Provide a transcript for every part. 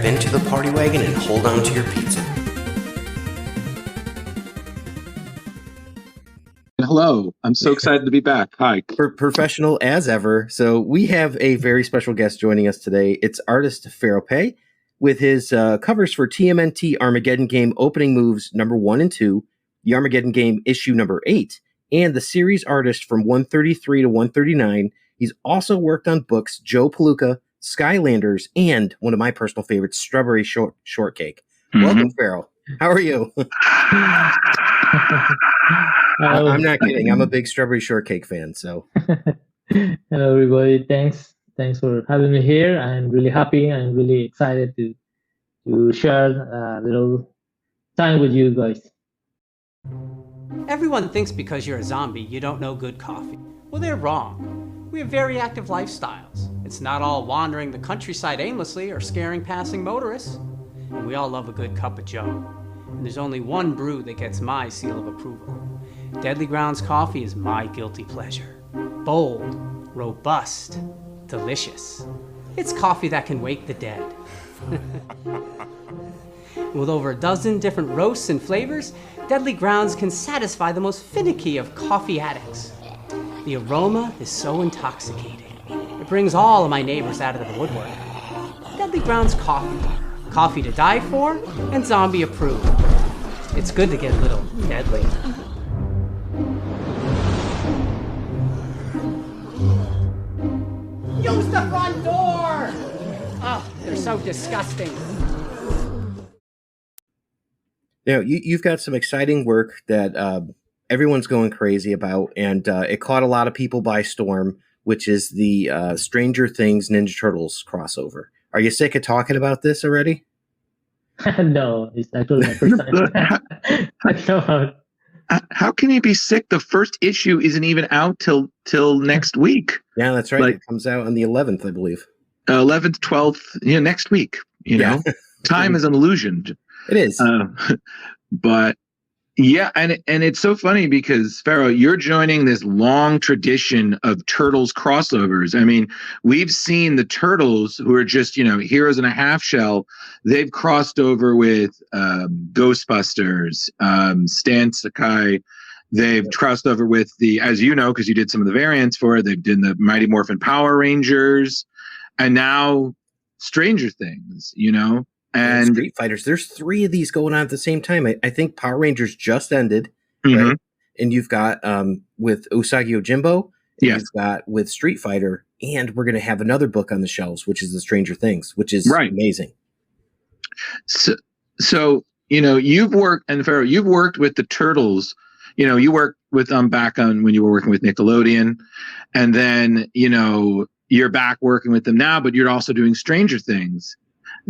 into the party wagon and hold on to your pizza. Hello, I'm so excited to be back. Hi. Professional as ever. So we have a very special guest joining us today. It's artist Fero Pe with his covers for TMNT Armageddon Game opening moves number 1 and 2, the Armageddon Game issue number 8, and the series artist from 133 to 139. He's also worked on books Joe Palooka, Skylanders, and one of my personal favorites, Strawberry Shortcake. Mm-hmm. Welcome, Fero. How are you? I'm not kidding. I'm a big Strawberry Shortcake fan. So, hello everybody. Thanks for having me here. I'm really happy. I'm really excited to share a little time with you guys. Everyone thinks because you're a zombie, you don't know good coffee. Well, they're wrong. We have very active lifestyles. It's not all wandering the countryside aimlessly or scaring passing motorists. And we all love a good cup of Joe. And there's only one brew that gets my seal of approval. Deadly Grounds coffee is my guilty pleasure. Bold, robust, delicious. It's coffee that can wake the dead. With over a dozen different roasts and flavors, Deadly Grounds can satisfy the most finicky of coffee addicts. The aroma is so intoxicating. It brings all of my neighbors out of the woodwork. Deadly Grounds coffee. Coffee to die for and zombie approved. It's good to get a little deadly. Use the front door! Oh, they're so disgusting. Now, you've got some exciting work that everyone's going crazy about, and it caught a lot of people by storm, which is the Stranger Things Ninja Turtles crossover. Are you sick of talking about this already? No, it's actually my first time. How can you be sick? The first issue isn't even out till next week. Yeah, that's right. It comes out on the 11th, I believe. 11th, 12th, next week. You know, time is an illusion. It is. But yeah, and it's so funny because, Fero, you're joining this long tradition of Turtles crossovers. I mean, we've seen the Turtles, who are just, heroes in a half shell. They've crossed over with Ghostbusters, Stan Sakai. They've crossed over with as you know, because you did some of the variants for it, they've done the Mighty Morphin Power Rangers, and now Stranger Things, And Street Fighters. There's 3 of these going on at the same time. I think Power Rangers just ended, right? And you've got with Usagi Yojimbo, you've got with Street Fighter, and we're going to have another book on the shelves, which is the Stranger Things, which is amazing. So you've worked, and Fero, you've worked with the Turtles. You worked with them back on when you were working with Nickelodeon, and then you're back working with them now, but you're also doing Stranger Things.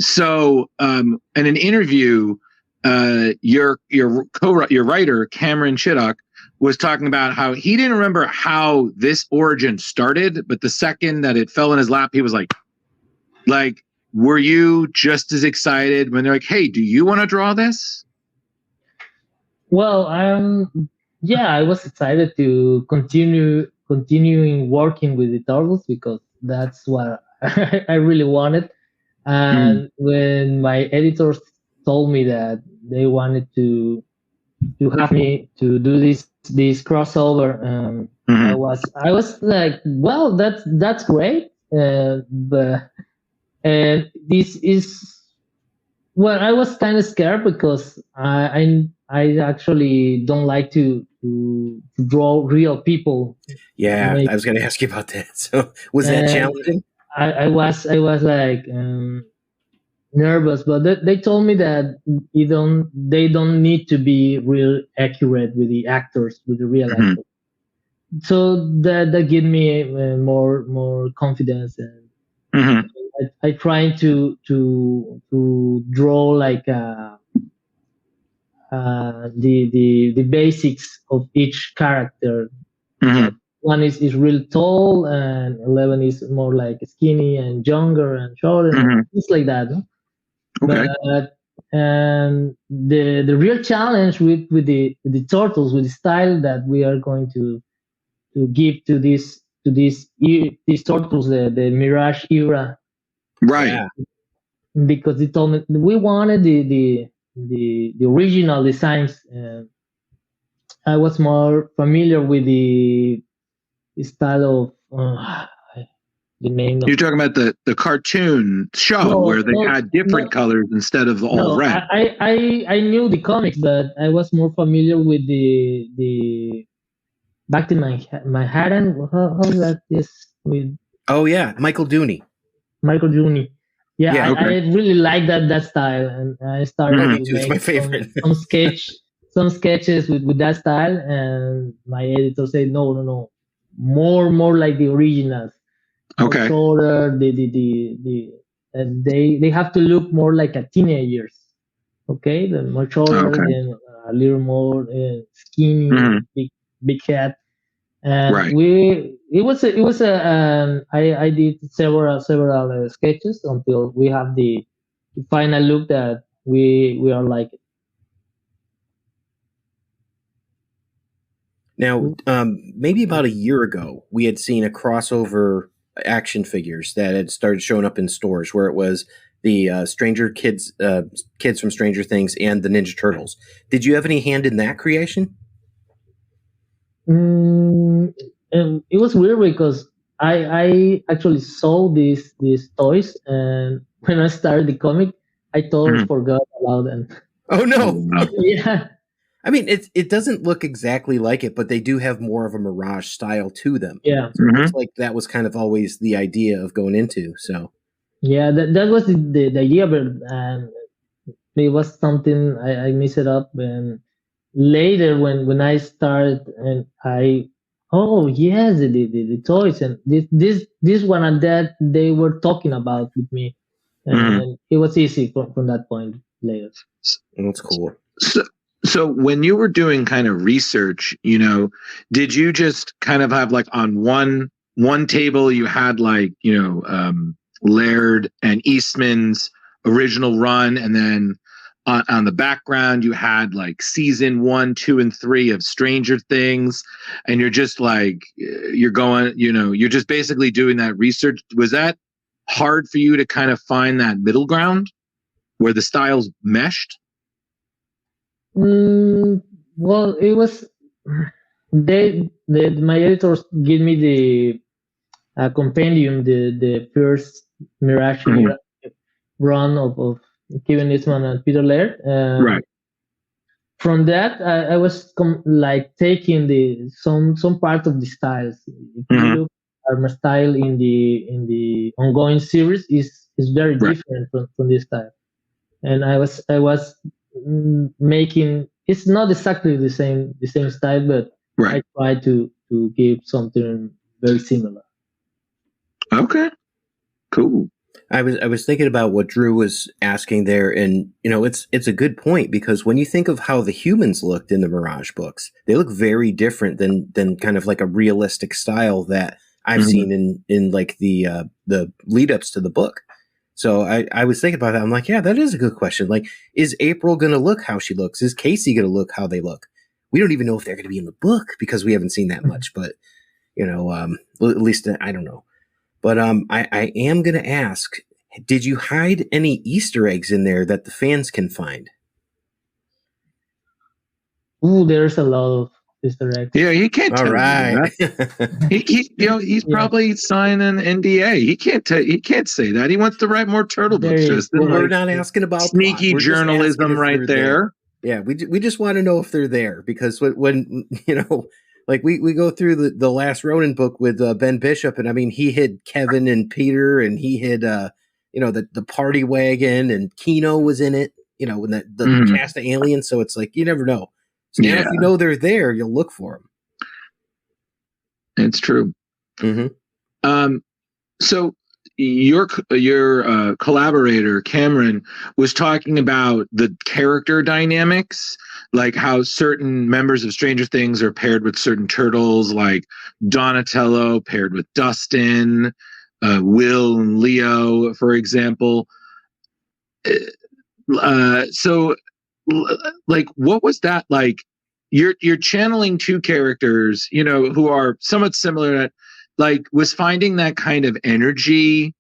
So, in an interview, your writer, Cameron Chittock, was talking about how he didn't remember how this origin started, but the second that it fell in his lap, he was like, were you just as excited when they're like, hey, do you want to draw this? Well, I was excited to continuing working with the Turtles because that's what I really wanted. And when my editors told me that they wanted to have me to do this crossover, I was like, well, that's great. But this is I was kind of scared because I actually don't like to draw real people. Yeah, I was going to ask you about that. So was that challenging? I was like nervous, but they told me that they don't need to be real accurate with the actors, with the real actors. So that gave me more confidence, and I tried to draw like the basics of each character. One is real tall, and 11 is more like skinny and younger and shorter, things like that. Okay. But and the real challenge with the turtles, with the style that we are going to give to these turtles, the Mirage era. Right. because they told me we wanted the original designs. And I was more familiar with the style of the name of. You're talking about the cartoon show where they had different colors instead of all red. I knew the comics, but I was more familiar with the back to Manhattan. How's that? This with. Oh yeah, Michael Dooney. Michael Dooney. Yeah, Yeah, I really like that style, and I started to it's my make favorite. some sketches with that style, and my editor said no, more like the originals. Okay. Shorter, and they have to look more like a teenagers. Okay, the more shorter and a little more skinny, big head. And I did several sketches until we have the final look that we are like. Now, maybe about a year ago, we had seen a crossover action figures that had started showing up in stores, where it was the kids from Stranger Things and the Ninja Turtles. Did you have any hand in that creation? And it was weird because I actually saw these toys, and when I started the comic, I totally forgot about them. Oh no! Yeah. I mean, it doesn't look exactly like it, but they do have more of a Mirage style to them. Yeah, so it looks like that was kind of always the idea of going into. So yeah, that was the idea, but it was something I messed it up, and later when I started and the toys, and this one and that they were talking about with me, and it was easy from that point later. That's cool. So when you were doing kind of research, did you just kind of have like on one table you had like Laird and Eastman's original run, and then on the background you had like season 1, 2, and 3 of Stranger Things, and you're just like you're just basically doing that research? Was that hard for you to kind of find that middle ground where the styles meshed? Well, it was my editors give me the compendium, the first Mirage run of Kevin Eastman and Peter Laird. Right. From that, I was taking some part of the styles. If you look at my style in the ongoing series is very different from this style, and I was making, it's not exactly the same style, but I try to give something very similar. Okay, cool. I was thinking about what Drew was asking there, and it's a good point, because when you think of how the humans looked in the Mirage books, they look very different than kind of like a realistic style that I've seen in like the lead ups to the book. So I was thinking about that. I'm like, yeah, that is a good question. Like, is April going to look how she looks? Is Casey going to look how they look? We don't even know if they're going to be in the book because we haven't seen that much. But at least I don't know. But I am going to ask: did you hide any Easter eggs in there that the fans can find? Ooh, there's a lot of Easter eggs. Yeah, he can't tell you that. He's probably signed an NDA. He can't say that. He wants to write more Turtle books. Well, we're not asking about sneaky journalism right there. Yeah, we just want to know if they're there, because when like we go through the last Ronin book with Ben Bishop, and I mean, he hid Kevin and Peter, and he hid the party wagon, and Kino was in it, when the cast of aliens. So it's like, you never know. So now if you know they're there, you'll look for them. It's true. So your collaborator Cameron was talking about the character dynamics, like how certain members of Stranger Things are paired with certain turtles, like Donatello paired with Dustin, Will and Leo, for example. So like, what was that like? You're channeling two characters, who are somewhat similar. Like, was finding that kind of energy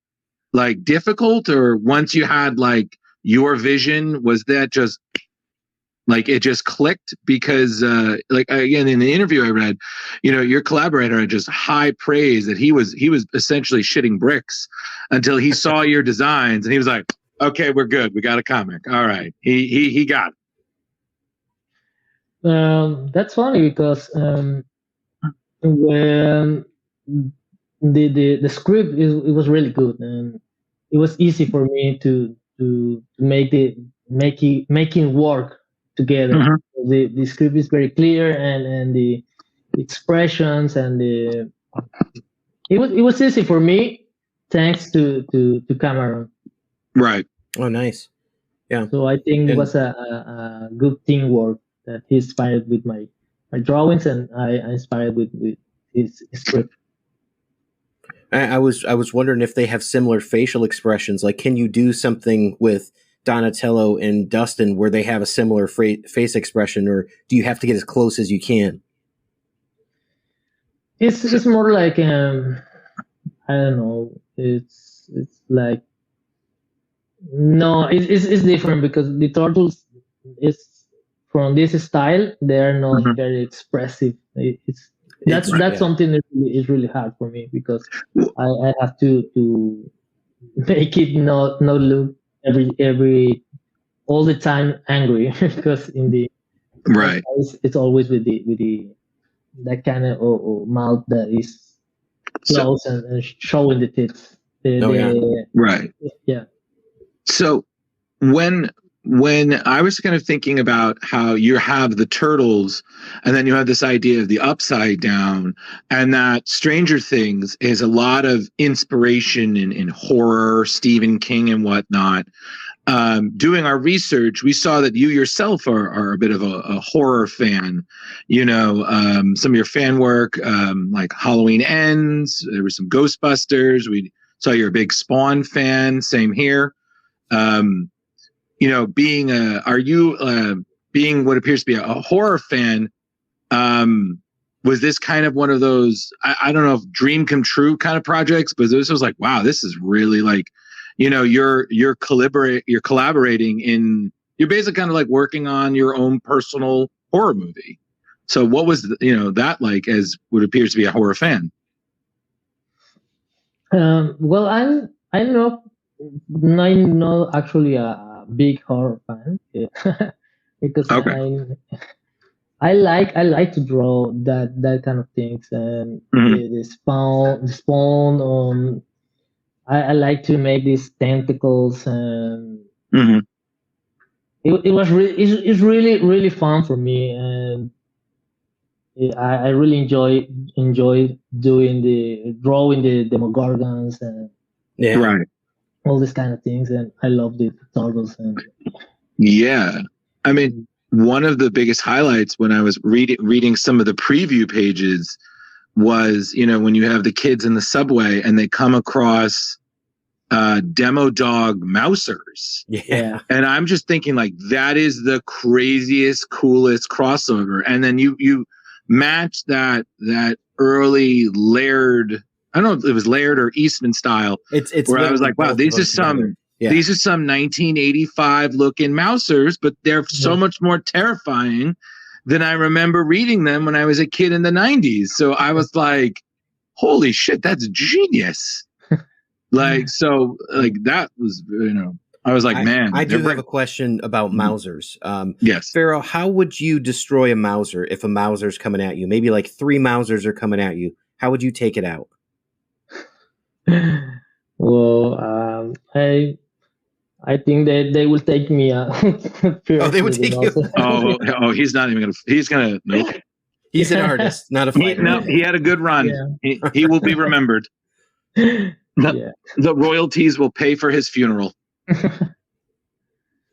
like difficult, or once you had like your vision, was that just like it just clicked? Because like again, in the interview I read, your collaborator had just high praise that he was essentially shitting bricks until he saw your designs and he was like, okay, we're good, we got a comic, all right. He got it. That's funny because when the script it was really good, and it was easy for me to making work together. Mm-hmm. The script is very clear, and the expressions and it was easy for me thanks to Cameron. Right. Oh, nice. Yeah. So I think it was a good teamwork that he inspired with my drawings, and I inspired with his script. I was wondering if they have similar facial expressions. Like, can you do something with Donatello and Dustin where they have a similar face expression, or do you have to get as close as you can? It's more like I don't know. It's like no, it's different because the turtles is from this style. They're not very expressive. That's something that is really hard for me because I have to make it not look every all the time angry because in the right it's always with the that kind of mouth that is close and showing the tits. Right. Yeah. So when I was kind of thinking about how you have the turtles and then you have this idea of the upside down, and that Stranger Things is a lot of inspiration in horror, Stephen King and whatnot. Doing our research, we saw that you yourself are a bit of a horror fan. Some of your fan work, like Halloween Ends, there was some Ghostbusters. We saw you're a big Spawn fan. Same here. Being what appears to be a horror fan, was this kind of one of those, I don't know if dream come true kind of projects, but this was like, wow, this is really like, you're collaborating in, you're basically kind of like working on your own personal horror movie. So what was, that like as what appears to be a horror fan? Well, I'm not actually a big horror fan because I like to draw that kind of things, and the spawn. I like to make these tentacles, and it's really fun for me, and I really enjoy doing drawing the Demogorgons and right. all these kind of things, and I love the turtles. And yeah, I mean, one of the biggest highlights when I was reading some of the preview pages was, when you have the kids in the subway and they come across Demo Dog Mousers. Yeah, and I'm just thinking like that is the craziest, coolest crossover, and then you match that early Laird. I don't know if it was Laird or Eastman style. It's where I was like, wow, these are some 1985 looking Mousers, but they're so much more terrifying than I remember reading them when I was a kid in the 90s. So I was like, holy shit, that's genius. So that was, I was like, man. I do have a question about Mousers. Yes. Fero, how would you destroy a Mouser if a Mouser's coming at you? Maybe like 3 Mousers are coming at you. How would you take it out? Well, I think that they will take me out. They would take you. He's not even gonna. Nope. He's an artist, not a fighter. He had a good run. Yeah. He will be remembered. The royalties will pay for his funeral.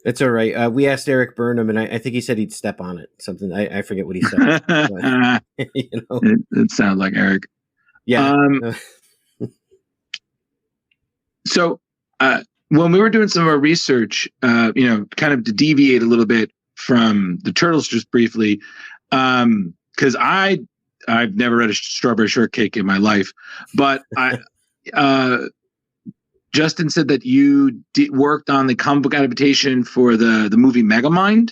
It's all right. We asked Eric Burnham, and I think he said he'd step on it. Something I forget what he said. But, it sounds like Eric. Yeah. So when we were doing some of our research, kind of to deviate a little bit from the Turtles just briefly, because I've never read a Strawberry Shortcake in my life, but Justin said that you worked on the comic book adaptation for the movie Megamind.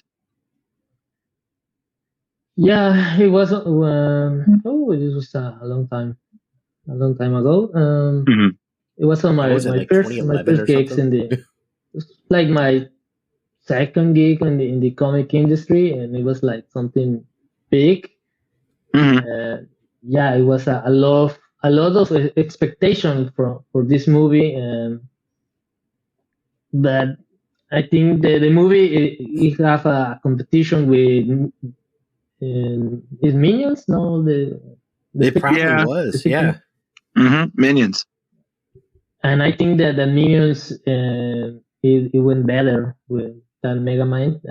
Yeah, it was. This was a long time ago. It was on What was it, my like first 2011 or gigs in something? the, it was like my second gig in the comic industry, and it was like something big. Yeah, it was a lot of expectation for this movie, but I think the movie it have a competition with is Minions. No, It probably Yeah. was, yeah. Minions. And I think that the Minions it went better with than Megamind.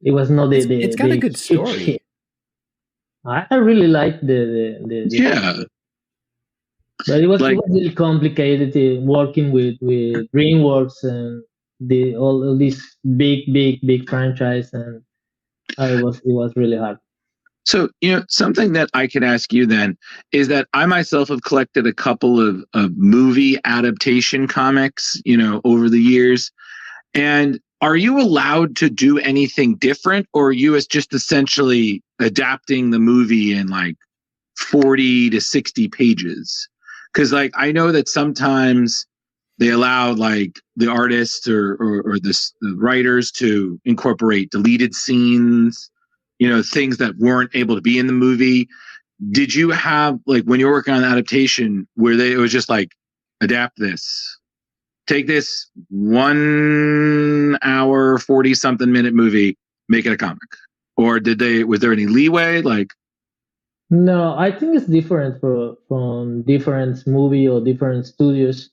It was not It's got a good huge story. hit. I really like the Yeah. But it was Like- really complicated working with DreamWorks and all these big franchise, and it was really hard. So, something that I could ask you then is that I myself have collected a couple of movie adaptation comics, over the years. And are you allowed to do anything different, or are you just essentially adapting the movie in like 40 to 60 pages? Because like I know that sometimes they allow like the artists or the writers to incorporate deleted scenes, things that weren't able to be in the movie. Did you have, like, when you're working on the adaptation where it was just like, adapt this, take this 1 hour 40 something minute movie, make it a comic? Or was there any leeway? Like, no, I think it's different from different movie or different studios.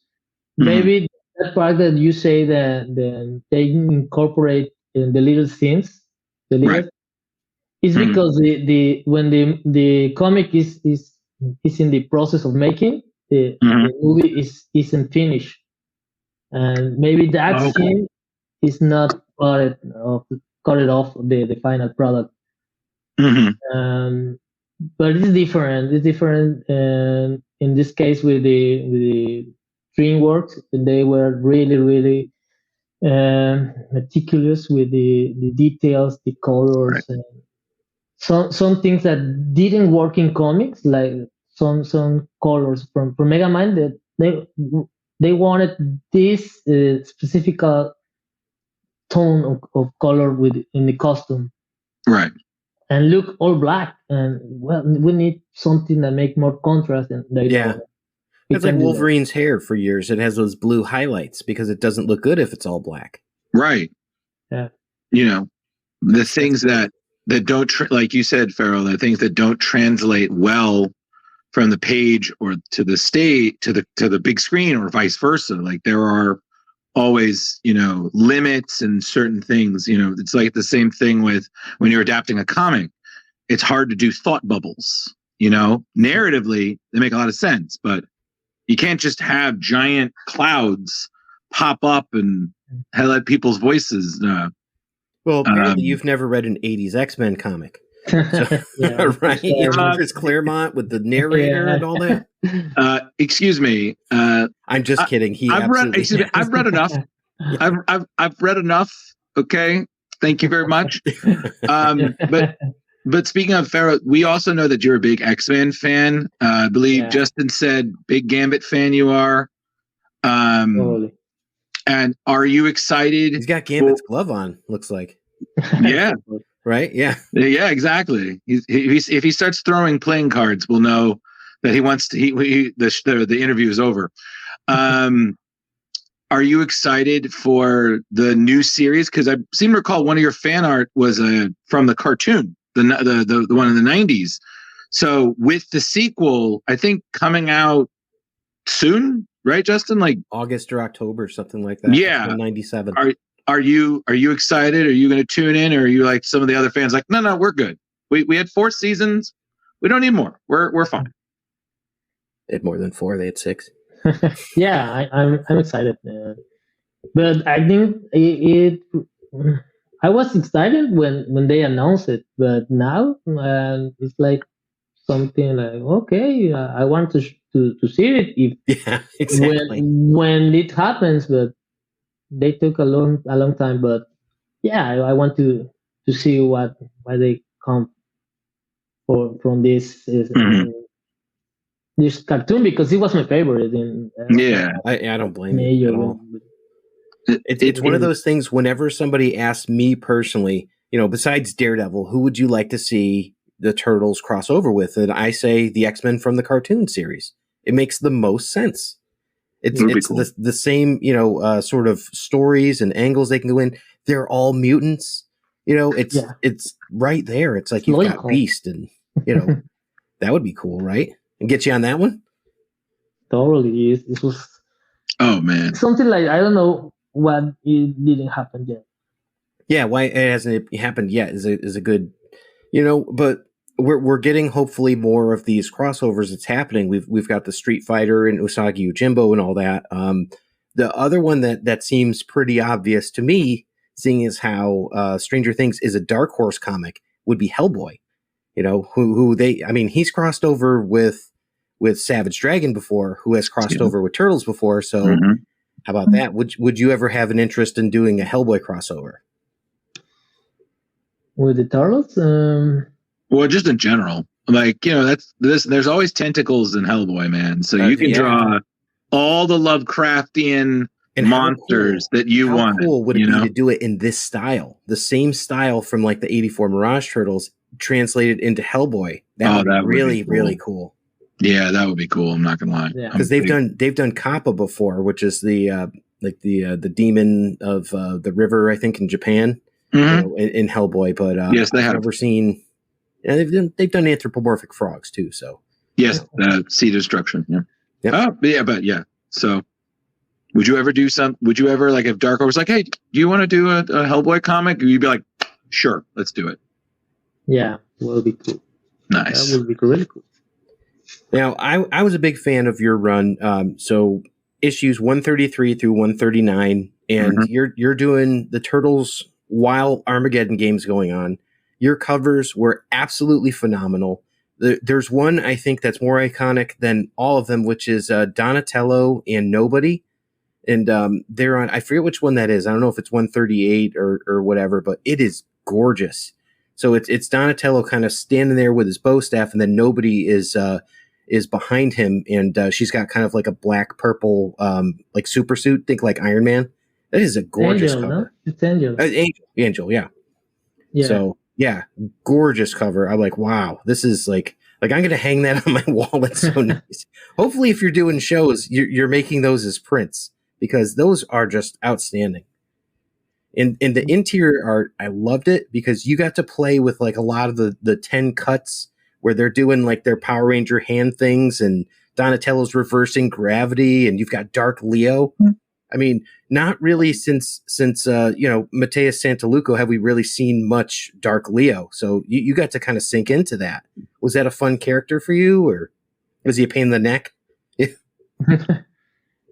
Maybe that part that you say that they incorporate in the little scenes, Right. is because when the comic is in the process of making, the movie isn't finished, and maybe that scene is not cut it off the final product. But it's different. It's different in this case with the DreamWorks. They were really meticulous with the details, the colors, Right. and some things that didn't work in comics, like some colors from Megamind, that they wanted this specific tone of color in the costume. Right. And look all black, and well, we need something that make more contrast. And It's like Wolverine's hair for years. It has those blue highlights because it doesn't look good if it's all black. Right. Yeah. The things that don't, like you said, Ferro, the things that don't translate well from the page or to the stage, to the big screen, or vice versa. Like there are always, limits and certain things. It's like the same thing with when you're adapting a comic. It's hard to do thought bubbles. Narratively, they make a lot of sense, but you can't just have giant clouds pop up and let people's voices. Well, apparently you've never read an 80s X-Men comic. So, right? Chris Claremont with the narrator and all that. Excuse me. I'm just kidding. I've read enough. I've read enough. Okay. Thank you very much. But speaking of Ferro, we also know that you're a big X-Men fan. I believe Justin said big Gambit fan you are. Totally. And are you excited? He's got Gambit's glove on, looks like. Yeah. Right? Yeah. Yeah, exactly. If he starts throwing playing cards, we'll know that he wants to. The interview is over. Are you excited for the new series? Because I seem to recall one of your fan art was from the cartoon, the one in the 90s. So with the sequel, I think coming out soon, right, Justin? Like August or October, something like that. Yeah. 97. Are you excited? Are you going to tune in, or are you like some of the other fans? Like, no, we're good. We had 4 seasons. We don't need more. We're fine. They had more than 4. They had 6. Yeah, I'm excited, but I think it. I was excited when they announced it, but now it's like something like, okay, I want to see it if Yeah, exactly. when it happens, but they took a long time. But yeah, I want to see why they come from Mhm. this cartoon, because it was my favorite, and I was Yeah. I don't blame you major at all. It's It, one of those things. Whenever somebody asks me personally, besides Daredevil, who would you like to see the Turtles cross over with? And I say the X-Men from the cartoon series. It makes the most sense. It's would be it's cool. the same, sort of stories and angles they can go in. They're all mutants. Yeah, It's right there. It's like it's you've got logical. Beast, and that would be cool, right? And get you on that one. Totally, it was Oh man. something like, I don't know what it didn't happen yet. Yeah, why it hasn't happened yet is a good, but we're getting hopefully more of these crossovers. It's happening. We've got the Street Fighter and Usagi Yojimbo and all that. The other one that seems pretty obvious to me, seeing as how Stranger Things is a Dark Horse comic, would be Hellboy. He's crossed over with Savage Dragon before, who has crossed Yeah. over with Turtles before. So Mhm. how about that? Would you ever have an interest in doing a Hellboy crossover? With the turtles, Well, just in general, like that's this. There's always tentacles in Hellboy, man. So you can Yeah. draw all the Lovecraftian And monsters that you how wanted. cool would it be to do it in this style? The same style from like the 84 Mirage Turtles translated into Hellboy. That would be really, really cool. Yeah, that would be cool. I'm not gonna lie. Yeah. Because they've done Kappa before, which is the the demon of the river, I think, in Japan, Mhm. in Hellboy. But Yes, they I've have. never seen. They've done anthropomorphic frogs too. So Yes, sea destruction. Yeah. Yep. Oh, but yeah. So, would you ever do some? Would you ever, like, if Dark Horse was like, hey, do you want to do a Hellboy comic? You'd be like, sure, let's do it. yeah, will be cool. Nice. That would be really cool. now I was a big fan of your run. So issues 133 through 139, and you're doing the Turtles while Armageddon game's going on. Your covers were absolutely phenomenal. There's one I think that's more iconic than all of them, which is Donatello and Nobody. And they're on, I forget which one that is. I don't know if it's 138 or whatever, but it is gorgeous. So it's Donatello kind of standing there with his bow staff, and then Nobody is behind him, and she's got kind of like a black purple like super suit. Think like Iron Man. That is a gorgeous Angel, cover. no? It's Angel. Angel, yeah. Yeah. So yeah, gorgeous cover. I'm like, wow, this is like I'm gonna hang that on my wall. It's so nice. Hopefully, if you're doing shows, you're making those as prints, because those are just outstanding. In the interior art, I loved it because you got to play with like a lot of the 10 cuts where they're doing like their Power Ranger hand things, and Donatello's reversing gravity, and you've got Dark Leo. I mean, not really since Mateus Santaluco have we really seen much Dark Leo. So you got to kind of sink into that. Was that a fun character for you, or was he a pain in the neck?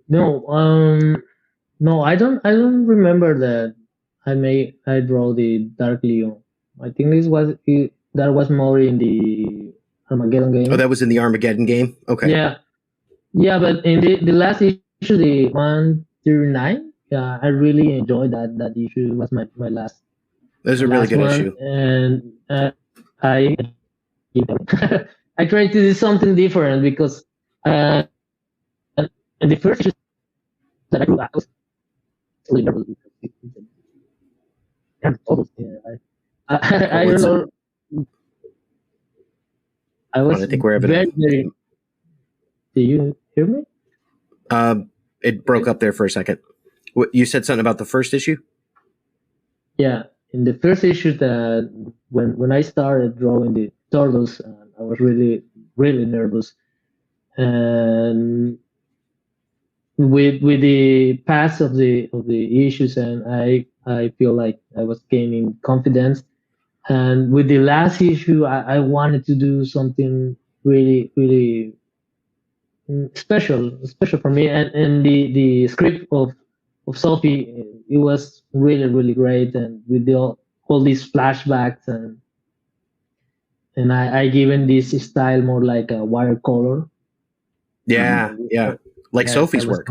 No, I don't remember that I draw the Dark Leo. I think that was more in the Armageddon game. Oh, that was in the Armageddon game? Okay. Yeah, but in the last issue, the 139, I really enjoyed that issue. It was my last. That was a really good one, issue. And I I tried to do something different because in the first issue that I grew up, I was really nervous because I don't know. I was I think we're having very. Do you hear me? It broke up there for a second. What, you said something about the first issue? Yeah, in the first issue, that when I started drawing the turtles, I was really nervous, and with the pass of the issues, and I feel like I was gaining confidence. And with the last issue, I wanted to do something really special for me. And the script of Sophie, it was really great, and with all these flashbacks, and I given this style more like a watercolor. Yeah, like Sophie's work.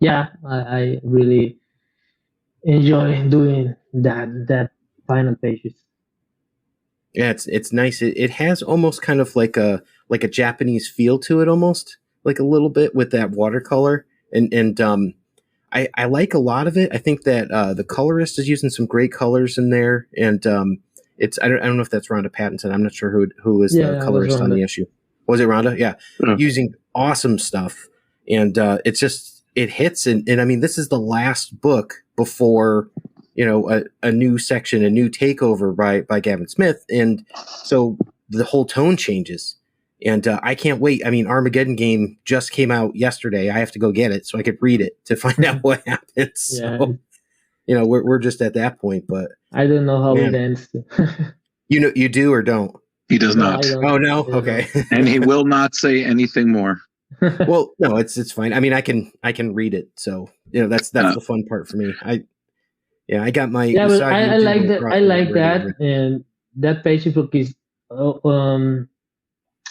I really enjoy doing that final pages. Yeah, it's nice. It has almost kind of like a Japanese feel to it, almost like a little bit with that watercolor, and I like a lot of it. I think that the colorist is using some great colors in there, and it's I don't know if that's Rhonda Pattinson. I'm not sure who is the colorist on the issue. Was it Rhonda? Yeah, using awesome stuff, and it hits, and I mean this is the last book before a new section, a new takeover by Gavin Smith, and so the whole tone changes. And I can't wait. I mean, Armageddon Game just came out yesterday. I have to go get it so I could read it to find out what happens. Yeah. So, we're just at that point, but I don't know how it ends. You do or don't? He does not. Oh no. Okay. And he will not say anything more. Well, no, it's fine. I mean, I can read it, so that's the fun part for me. I got my. Yeah, but I like that. I like that, and that page book is.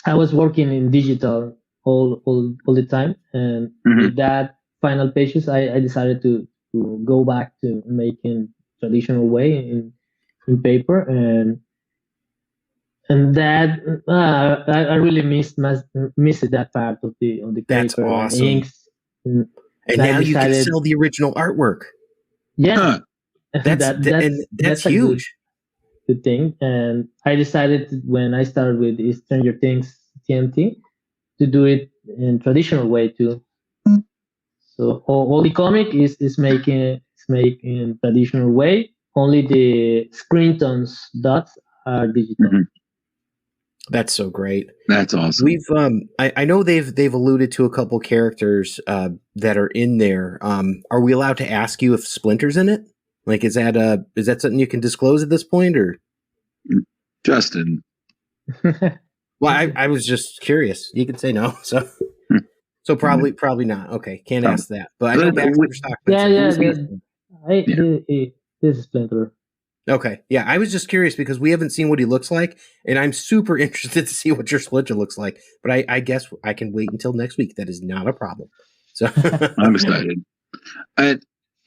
I was working in digital all the time, and with that final pages, I decided to go back to making traditional way in paper, and that I really missed that part of the paper. That's awesome. And inks, and now you can sell the original artwork. Yeah. That's huge. Good thing. And I decided when I started with Stranger Things TMNT to do it in traditional way too. So all the comic is making in traditional way. Only the screen tones dots are digital. That's so great. That's awesome. We've I know they've alluded to a couple characters that are in there. Are we allowed to ask you if Splinter's in it? Like, is that something you can disclose at this point, or Justin? Well, I was just curious. You can say no, so probably not. Okay, can't ask that. But I know Baxter Stockman. This is Splinter. Okay, yeah, I was just curious because we haven't seen what he looks like, and I'm super interested to see what your Splinter looks like. But I guess I can wait until next week. That is not a problem. So I'm excited,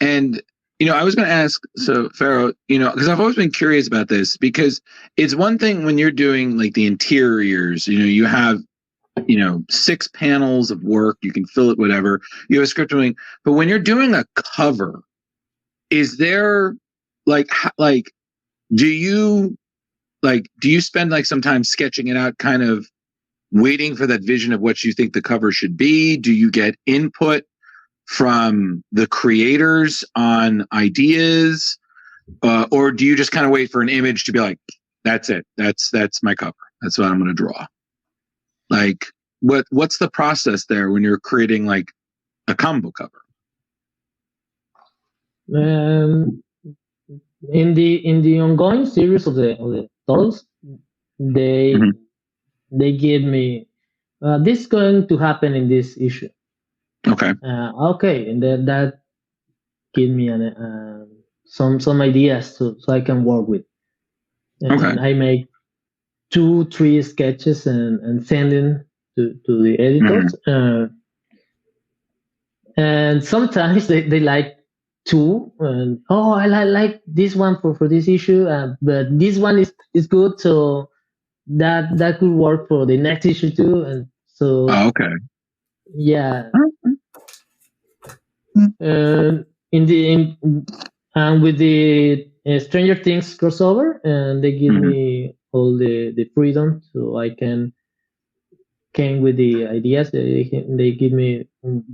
and. I was going to ask, so Fero, because I've always been curious about this, because it's one thing when you're doing like the interiors, you have, 6 panels of work, you can fill it, whatever, you have a script doing, but when you're doing a cover, is there do you spend like some time sketching it out, kind of waiting for that vision of what you think the cover should be? Do you get input from the creators on ideas, or do you just kind of wait for an image to be like, that's it, that's my cover, that's what I'm going to draw? Like, what's the process there when you're creating like a combo cover? In the ongoing series of the Turtles, they give me this is going to happen in this issue. Okay. And that gave me some ideas so I can work with. And I make 2-3 sketches and send them to the editors. And sometimes they like 2, and I like this one for this issue, but this one is good, so that could work for the next issue too. And so yeah. And with the Stranger Things crossover, and they give me all the freedom, so I came with the ideas. They give me,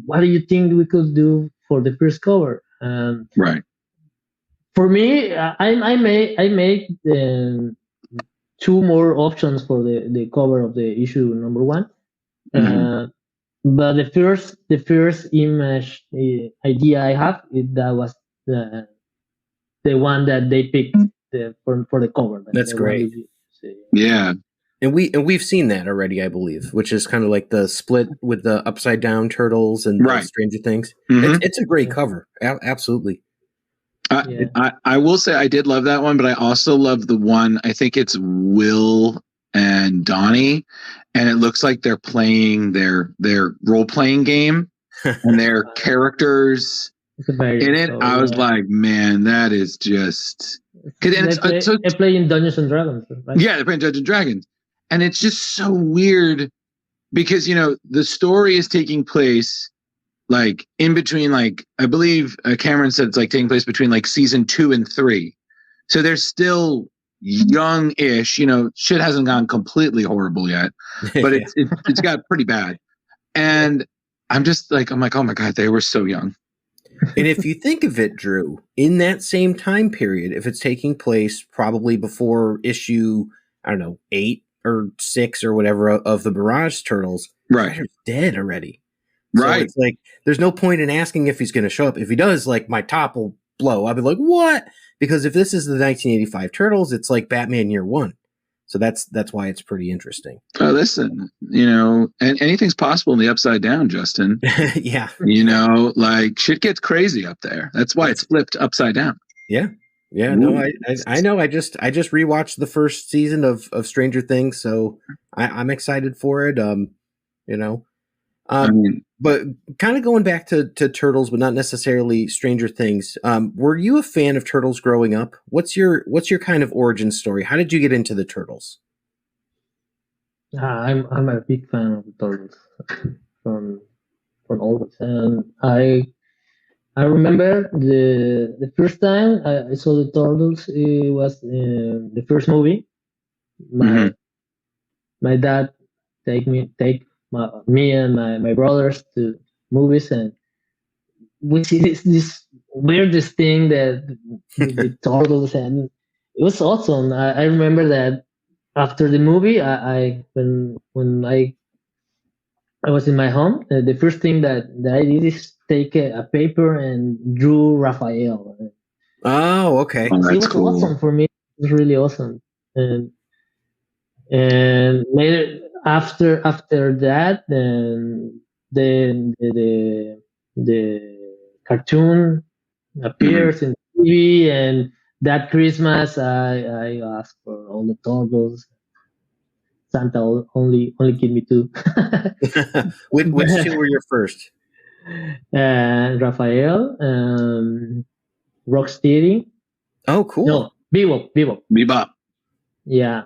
what do you think we could do for the first cover? Right. For me, I make 2 more options for the cover of the issue number 1. But the first image idea I have, that was the one that they picked for the cover. That's great. Yeah. And we've seen that already, I believe, which is kind of like the split with the upside down turtles and Stranger Things. It's a great cover. Absolutely. I will say I did love that one, but I also love the one, I think it's Will and Donnie, and it looks like they're playing their role-playing game and their characters in it. I was like, man, that is just... They play in Dungeons and Dragons, right? Yeah, they're playing Dungeons and Dragons. And it's just so weird because, the story is taking place like in between, like, I believe Cameron said it's like taking place between like season 2 and 3. So they're still young-ish, shit hasn't gone completely horrible yet, but it's got pretty bad. And I'm like, oh my God, they were so young. And if you think of it, Drew, in that same time period, if it's taking place probably before issue, I don't know, 8 or 6 or whatever of the Mirage Turtles, right? They're dead already. Right. So it's like, there's no point in asking if he's going to show up. If he does, like, my top will blow. I'll be like, what? Because if this is the 1985 Turtles, it's like Batman Year One. So that's why it's pretty interesting. Oh, listen, and anything's possible in the Upside Down, Justin. Yeah. Like shit gets crazy up there. That's why it's flipped upside down. Yeah. Yeah. Ooh. No, I know. I just rewatched the first season of Stranger Things, so I'm excited for it. But kind of going back to Turtles, but not necessarily Stranger Things. Were you a fan of Turtles growing up? What's your kind of origin story? How did you get into the Turtles? I'm a big fan of the Turtles from always, and I remember the first time I saw the Turtles. It was the first movie. My dad take me and my brothers to movies, and we see this weirdest thing that the Turtles, and it was awesome. I remember that after the movie, when I was in my home, the first thing that I did is take a paper and drew Raphael. Oh, okay. Oh, it was cool. Awesome for me. It was really awesome, and later. After that, then the cartoon appears in TV, and that Christmas I asked for all the Turtles. Santa only gave me 2. Which 2 were your first? Raphael, Rocksteady. Oh, cool. No, Bebop. Yeah.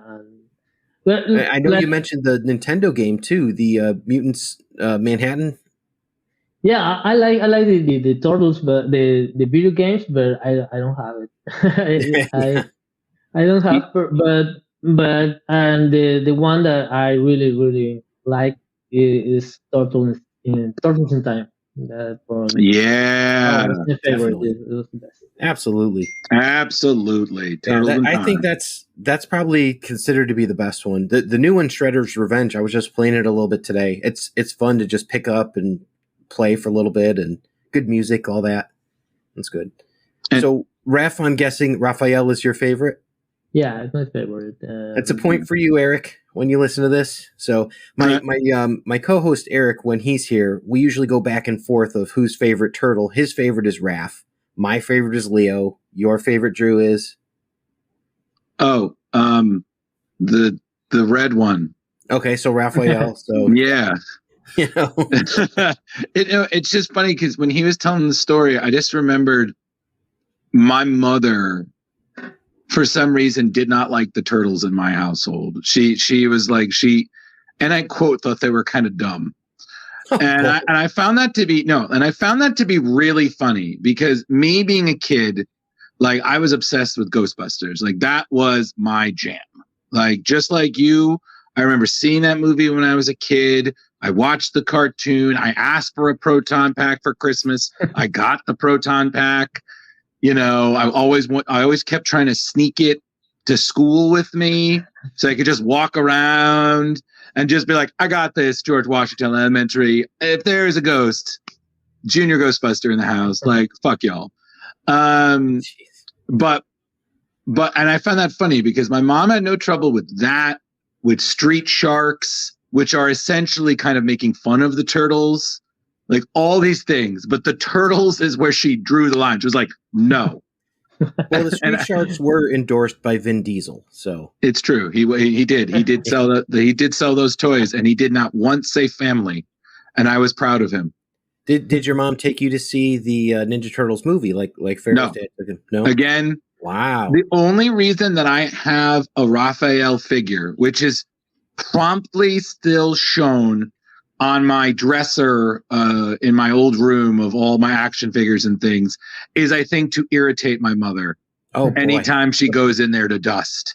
I know you mentioned the Nintendo game too, the Mutants Manhattan. Yeah, I like the Turtles, but the video games, but I don't have it. I don't have, but and the one that I really like is Turtles in Time. That one. Yeah, my favorite. It was the best. Absolutely. I think that's probably considered to be the best one. The new one, Shredder's Revenge. I was just playing it a little bit today. It's fun to just pick up and play for a little bit, and good music, all that. That's good. So, Raph, I'm guessing Raphael is your favorite. Yeah, it's my favorite. That's a point for you, Eric, when you listen to this. So my co-host Eric, when he's here, we usually go back and forth of whose favorite turtle. His favorite is Raph. My favorite is Leo. Your favorite, Drew, is? Oh, the red one. Okay, so Raphael. So yeah. It's just funny because when he was telling the story, I just remembered my mother, for some reason, did not like the turtles in my household. She was like, and I quote, thought they were kind of dumb. And I found that to be really funny because me being a kid, like I was obsessed with Ghostbusters. Like that was my jam. Like just like you, I remember seeing that movie when I was a kid. I watched the cartoon. I asked for a proton pack for Christmas. I got the proton pack. I always kept trying to sneak it to school with me so I could just walk around and just be like, I got this, George Washington Elementary. If there is a ghost, junior Ghostbuster in the house, like, fuck y'all. But I found that funny because my mom had no trouble with that, with Street Sharks, which are essentially kind of making fun of the turtles, like all these things. But the turtles is where she drew the line. She was like, no, Well, the Street Sharks were endorsed by Vin Diesel, so it's true. He did sell he did sell those toys, and he did not once say family, and I was proud of him. Did your mom take you to see the Ninja Turtles movie like Fero's dad took him? No. Again, wow. The only reason that I have a Raphael figure, which is promptly still shown on my dresser in my old room of all my action figures and things, is I think to irritate my mother. Oh, boy. Anytime she goes in there to dust.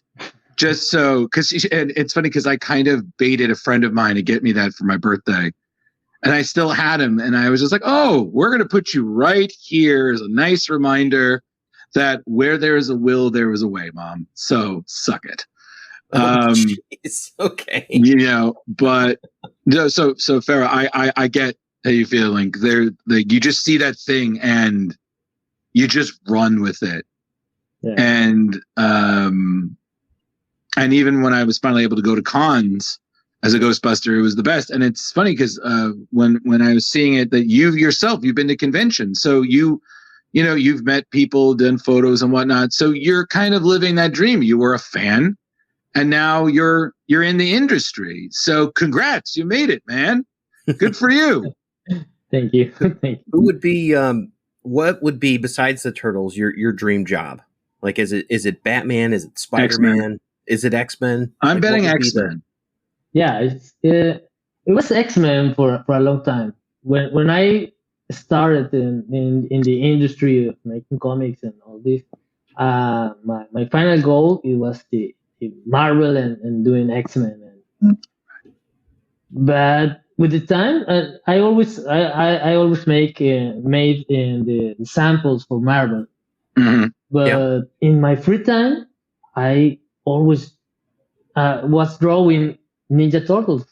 Just so, because and it's funny because I kind of baited a friend of mine to get me that for my birthday. And I still had him. And I was just like, oh, we're going to put you right here as a nice reminder that where there is a will, there is a way, Mom. So suck it. It's okay. You know, but no, so Fero, I get how you feeling. You just see that thing and you just run with it. Yeah. And even when I was finally able to go to cons as a Ghostbuster, it was the best. And it's funny because when I was seeing it, that you've been to conventions, so you've met people, done photos and whatnot. So you're kind of living that dream. You were a fan, and now you're in the industry. So congrats, you made it, man. Good for you. Thank you. Thank you. Who would be what would be, besides the Turtles, your dream job? Like, is it Batman? Is it Spider-Man? X-Men. Is it X-Men? I'm betting X-Men. Yeah, it was X-Men for a long time. When I started in the industry of making comics and all this, my final goal, it was the Marvel and doing X-Men. But with the time, I always made in the samples for Marvel. Mm-hmm. But in my free time, I always was drawing Ninja Turtles.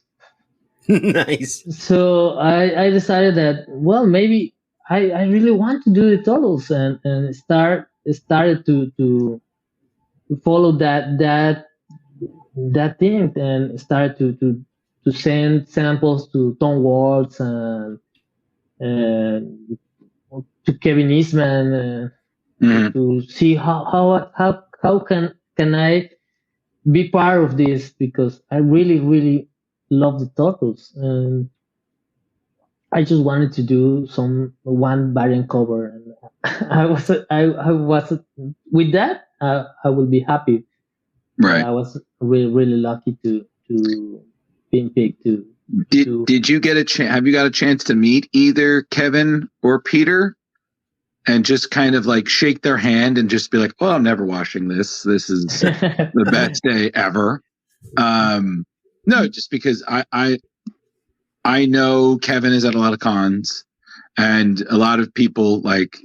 Nice. So I decided that, well, maybe I really want to do the Turtles and started to follow that thing and started to send samples to Tom Waltz and to Kevin Eastman to see how can I be part of this, because I really, really love the Turtles, and I just wanted to do one variant cover, and I was with that. I will be happy. Right. I was really, really lucky to being picked to. Did you get a chance? Have you got a chance to meet either Kevin or Peter? And just kind of like shake their hand and just be like, "Oh, I'm never washing this. This is the best day ever." No, just because I know Kevin is at a lot of cons, and a lot of people like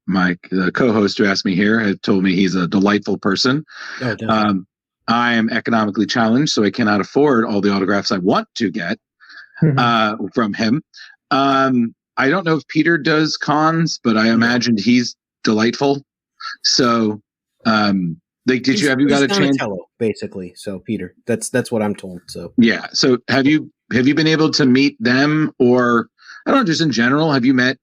my co-host who asked me here have told me he's a delightful person. Oh, I am economically challenged, so I cannot afford all the autographs I want to get from him. I don't know if Peter does cons, but I imagined he's delightful. So, have you got a chance? Basically, so Peter, that's what I'm told. So yeah. So have you been able to meet them, or I don't know, just in general, have you met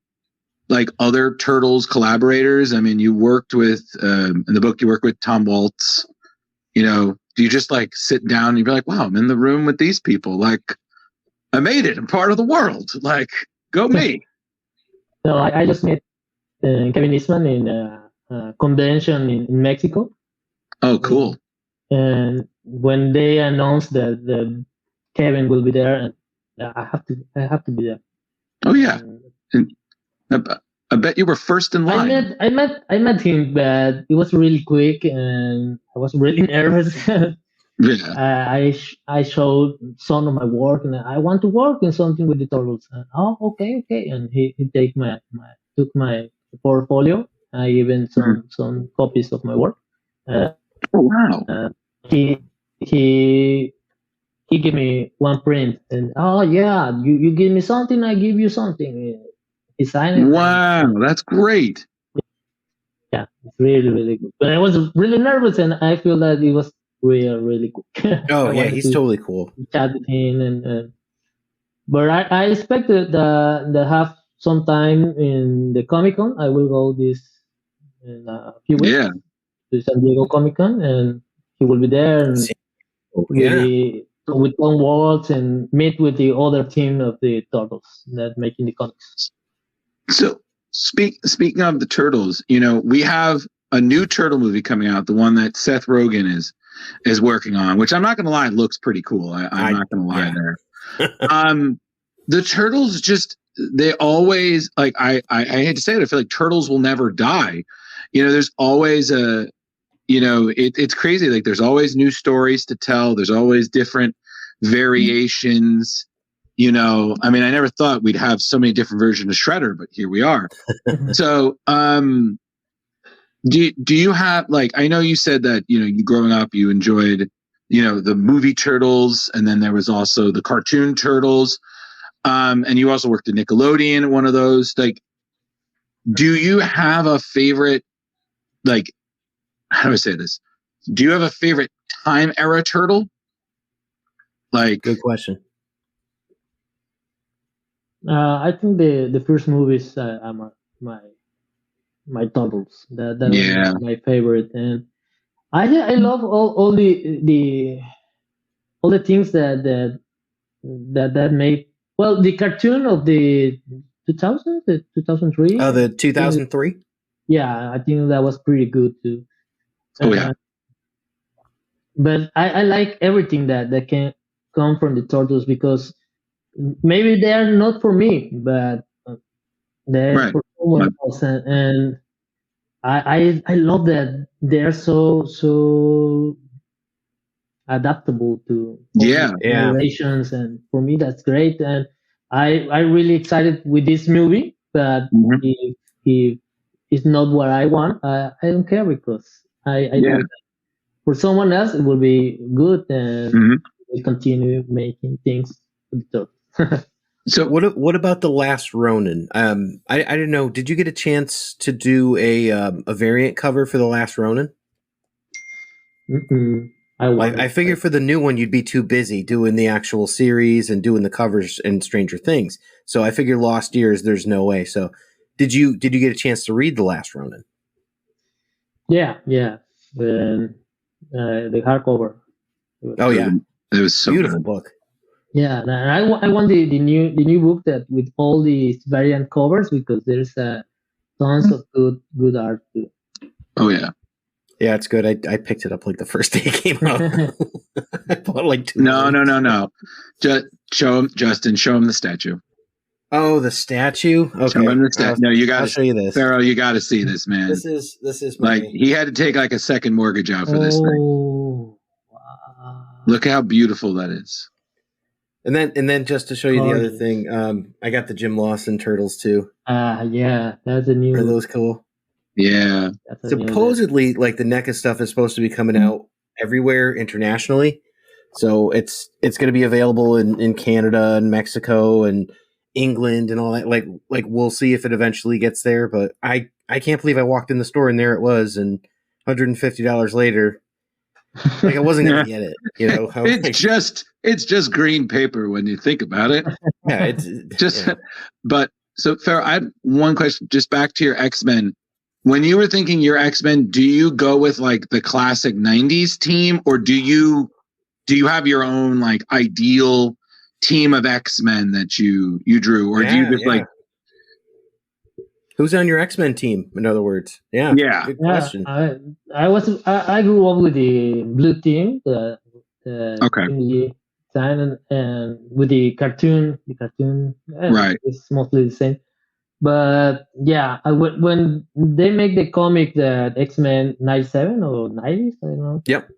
like other Turtles collaborators? I mean, you worked with in the book, you work with Tom Waltz. You know, do you just like sit down and you're like, wow, I'm in the room with these people. Like, I made it. I'm part of the world. Like, go me. No, I just met Kevin Eastman in a convention in Mexico. Oh, cool. And when they announced that Kevin will be there, I have to be there. Oh yeah. And I bet you were first in line. I met him, but it was really quick, and I was really nervous. Yeah. I showed some of my work, and I want to work in something with the Turtles. And, oh, okay. And he took my portfolio. I even some copies of my work. Oh wow! He gave me one print, and oh yeah, you give me something, I give you something. He signed it. Wow, that's great. Yeah, it's really, really good. But I was really nervous, and I feel that it was really, really good. Oh yeah, he's totally cool. Chat with him, and but I expected that have some time in the Comic-Con. I will go in a few weeks Yeah. to San Diego Comic Con, and he will be there and with Tom Waltz and meet with the other team of the Turtles that making the comics. So speaking of the Turtles, we have a new Turtle movie coming out, the one that Seth Rogen is working on, which I'm not going to lie, looks pretty cool. I'm not going to lie there. The Turtles they always, like, I hate to say it, I feel like Turtles will never die. There's always it's crazy. Like, there's always new stories to tell. There's always different variations. I never thought we'd have so many different versions of Shredder, but here we are. So, do you have, like, I know you said that, you growing up, you enjoyed, the movie Turtles, and then there was also the cartoon Turtles. And you also worked at Nickelodeon, one of those. Like, do you have a favorite, like, how do I say this? Do you have a favorite time era Turtle? Like, good question. I think the first movies are my Turtles. That was my favorite, and I love all the things that made, well, the cartoon of the 2003. Oh, the 2003. Yeah, I think that was pretty good too. Oh yeah. But I like everything that can come from the Turtles, because maybe they are not for me, but they're for someone else, and I love that they're so adaptable to generations, and for me that's great. And I really excited with this movie, but if it's not what I want, I don't care, because I know that for someone else it will be good, and we continue making things with the Turtles. So what about The Last Ronin? I didn't know. Did you get a chance to do a variant cover for The Last Ronin? I figured for the new one you'd be too busy doing the actual series and doing the covers in Stranger Things. So I figured Lost Years, there's no way. So did you get a chance to read The Last Ronin? Yeah. The hardcover. Oh yeah, it was so beautiful good. Book. Yeah, and I want the new book that with all these variant covers, because there's tons of good art too. Oh yeah. Yeah, it's good. I picked it up like the first day it came out. I bought like 2. No. Show him the statue. Oh, the statue. Okay. Show him the statue. No, you got to show you this. Fero, you got to see this, man. This is like he had to take like a second mortgage out for this thing. Wow. Look how beautiful that is. And then just to show you the other thing, I got the Jim Lawson Turtles too. Yeah, that's a new. Are those cool? Yeah. Supposedly, like the NECA stuff is supposed to be coming out everywhere internationally, so it's going to be available in Canada and Mexico and England and all that. Like we'll see if it eventually gets there. But I can't believe I walked in the store and there it was, and $150 later, like I wasn't going to get it. It's just green paper when you think about it. Yeah, it's just. Yeah. But so, Fero, I had one question. Just back to your X-Men. When you were thinking your X-Men, do you go with like the classic 90s team, or do you have your own like ideal team of X-Men that you drew, or do you just like who's on your X-Men team, in other words? Yeah. Good question. I grew up with the blue team, the sign, and with the cartoon right. It's mostly the same. But yeah, when they make the comic that X-Men 97 or 90s, I don't know. Yep.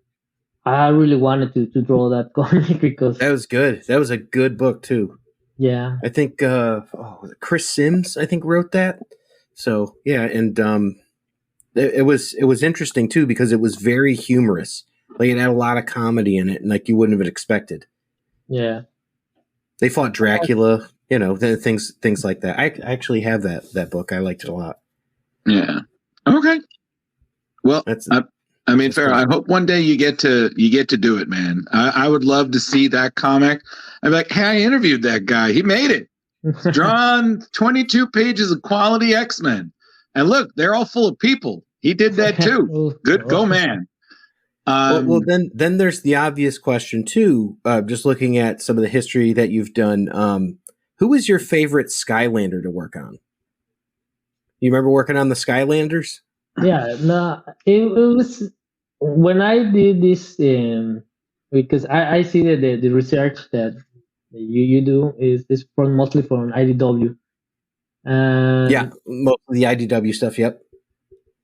I really wanted to draw that comic because that was good. That was a good book too. Yeah. I think Chris Sims wrote that. So yeah, and it was interesting too because it was very humorous. Like it had a lot of comedy in it, and like you wouldn't have expected. Yeah. They fought Dracula. Things like that. I actually have that book. I liked it a lot. Yeah. Okay. Well, Fero, I hope one day you get to do it, man. I would love to see that comic. I'm like, hey, I interviewed that guy. He made it. Drawn 22 pages of quality X-Men. And look, they're all full of people. He did that too. Good go, man. Well, then there's the obvious question too. Just looking at some of the history that you've done, who was your favorite Skylander to work on? You remember working on the Skylanders? Yeah, no, it was when I did this, because I see that the research that you do is from mostly from IDW. Yeah, most of the IDW stuff. Yep.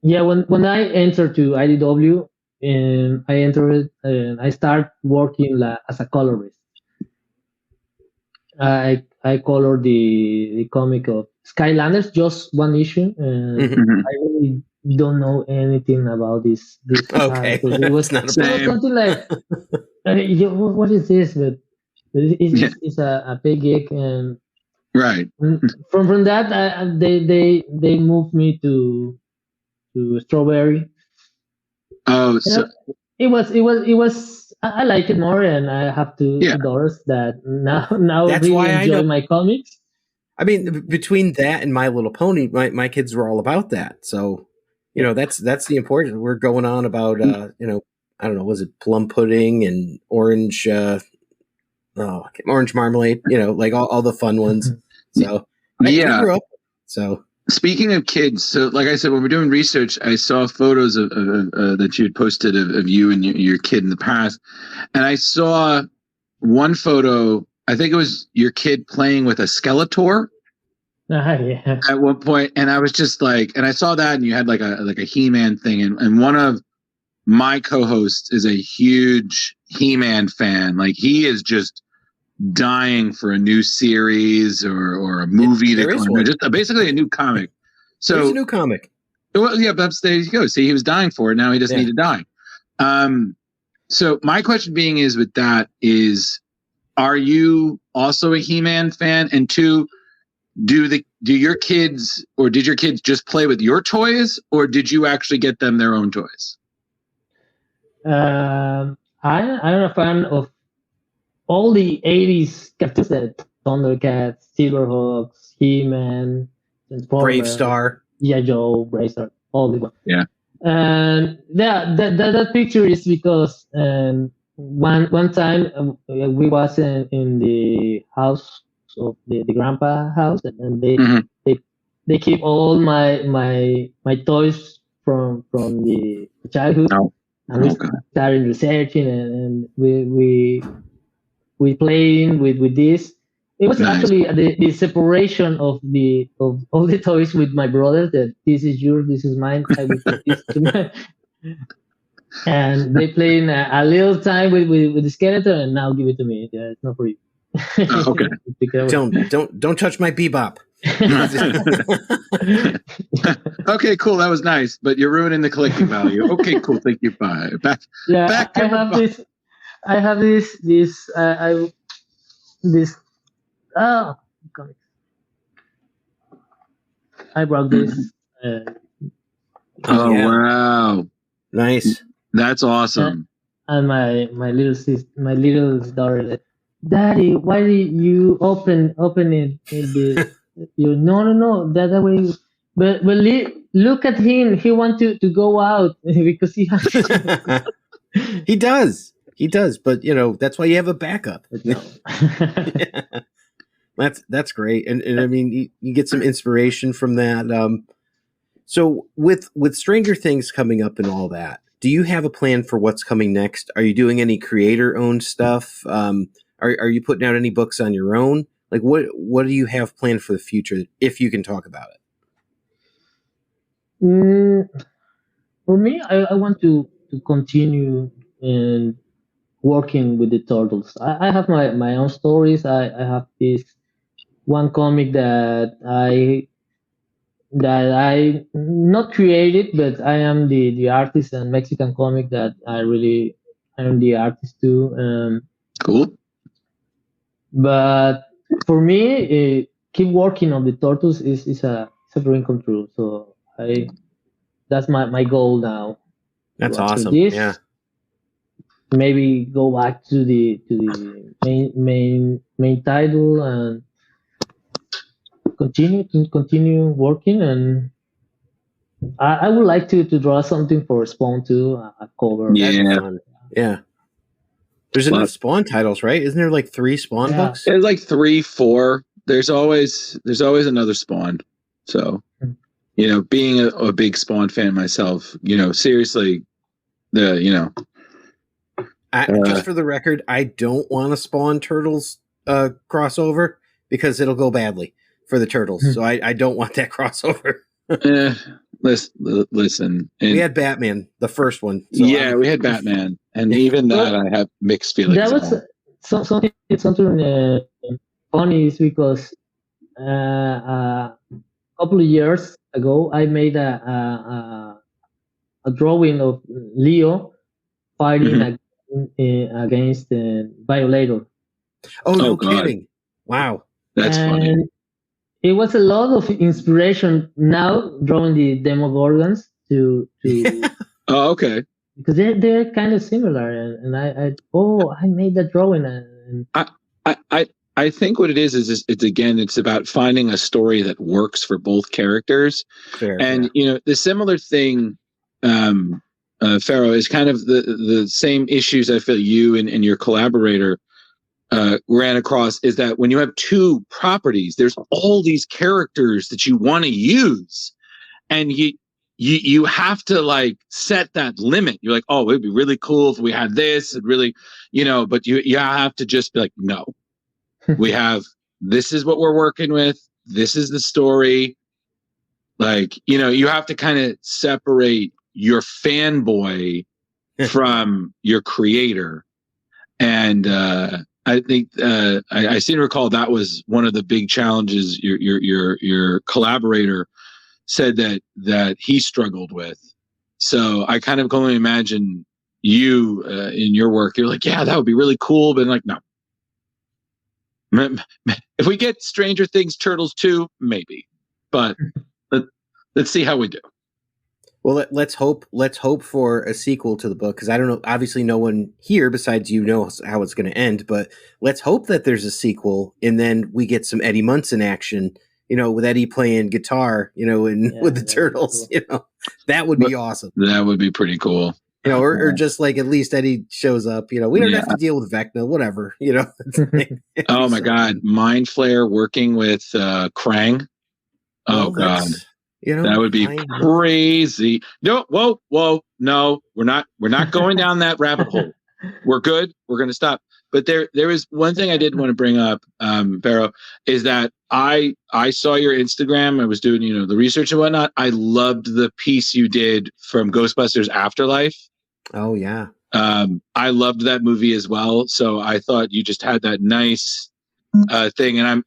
Yeah, when I entered to IDW, and I entered and I start working as a colorist. I colored the comic of Skylanders, just one issue, and I really don't know anything about this Okay, it was something like, what is this? But it's a big gig, and right from that they moved me to Strawberry. Oh, so it was. I like it more, and I have two daughters that now that's really why enjoy my comics. I mean, between that and My Little Pony, my kids were all about that. So, that's the important. We're going on about I don't know, was it plum pudding and orange orange marmalade, like all the fun ones. So we grew up. So speaking of kids, so like I said, when we're doing research, I saw photos of that you had posted of you and your kid in the past, and I saw one photo. I think it was your kid playing with a Skeletor yeah. at one point, and I was just like, and I saw that, and you had like a He-Man thing, and one of my co-hosts is a huge He-Man fan. Like he is just dying for a new series or a movie to come, just basically a new comic. So there's a new comic. Well, yeah, but there you go. See, he was dying for it. Now he doesn't need to die. So my question being is with that is, are you also a He-Man fan? And two, do your kids or did your kids just play with your toys, or did you actually get them their own toys? I'm a fan of all the 80s cartoons, that Thundercats, Silverhawks, He-Man, Brave Star, Joe, Brave Star, all the ones. Yeah. And that picture is because one time we was in the house of the grandpa house, and they keep all my toys from the childhood, and we started researching, and we playing with this. It was actually the separation of the toys with my brother, that this is yours, this is mine. I will put this to my and they playing a little time with the skeleton, and now give it to me. Yeah, it's not for you. Okay. Don't touch my Bebop. Okay, cool. That was nice, but you're ruining the collecting value. Okay, cool. Thank you. Bye. Back. I have this. Comics. I brought this. Wow! Nice. That's awesome. And my little daughter, Daddy, why did you open it? No, that way. But look at him. He wants to go out because he has. He does. But that's why you have a backup. No. That's great, and I mean you get some inspiration from that. So with Stranger Things coming up and all that, do you have a plan for what's coming next? Are you doing any creator-owned stuff? Are you putting out any books on your own? Like what do you have planned for the future, if you can talk about it? For me, I want to continue and working with the turtles. I have my own stories. I have this one comic that I not created, but I am the artist, and Mexican comic that I am the artist too. Cool. But for me, keep working on the turtles is a dream come true. So that's my goal now. That's awesome. Yeah. Maybe go back to the main title and continue working, and I would like to draw something for Spawn too, a cover. That'd be Yeah. fun. Yeah. There's Well, enough Spawn titles, right? Isn't there like 3 Spawn Yeah. books? There's like 3, 4. There's always another Spawn. So, being a big Spawn fan myself, seriously, Just for the record, I don't want a Spawn Turtles crossover because it'll go badly for the Turtles. So I don't want that crossover. listen. We had Batman, the first one. So we had Batman, and even that I have mixed feelings. That was something funny is because a couple of years ago I made a drawing of Leo fighting against Violator. Oh, no God. kidding. Wow. That's funny. It was a lot of inspiration now drawing the Demogorgons to Oh, okay. because they're kind of similar, and I made that drawing. And I think what it is it's again, it's about finding a story that works for both characters. Fair, and the similar thing, Fero, is kind of the same issues I feel you and your collaborator ran across, is that when you have 2 properties, there's all these characters that you want to use, and you have to like set that limit. You're like, oh, it'd be really cool if we had this, and really, but you have to just be like, no, this is what we're working with. This is the story. Like, you have to kind of separate your fanboy from your creator. And I think I seem to recall that was one of the big challenges your collaborator said that he struggled with. So I kind of can only imagine you in your work. You're like, yeah, that would be really cool, but like, no. If we get Stranger Things Turtles 2, maybe, but let's see how we do. Well, let's hope for a sequel to the book, because I don't know. Obviously, no one here besides you knows how it's going to end. But let's hope that there's a sequel, and then we get some Eddie Munson action. With Eddie playing guitar. With the Turtles. Cool. That would be awesome. That would be pretty cool. Or just like at least Eddie shows up. We don't have to deal with Vecna, whatever. Oh my God, Mind Flayer working with Krang. Oh God. That would be crazy. No, whoa, no, we're not going down that rabbit hole. We're good. We're going to stop. But there is one thing I did want to bring up, Fero, is that I saw your Instagram. I was doing, the research and whatnot. I loved the piece you did from Ghostbusters Afterlife. Oh yeah. I loved that movie as well. So I thought you just had that nice thing. And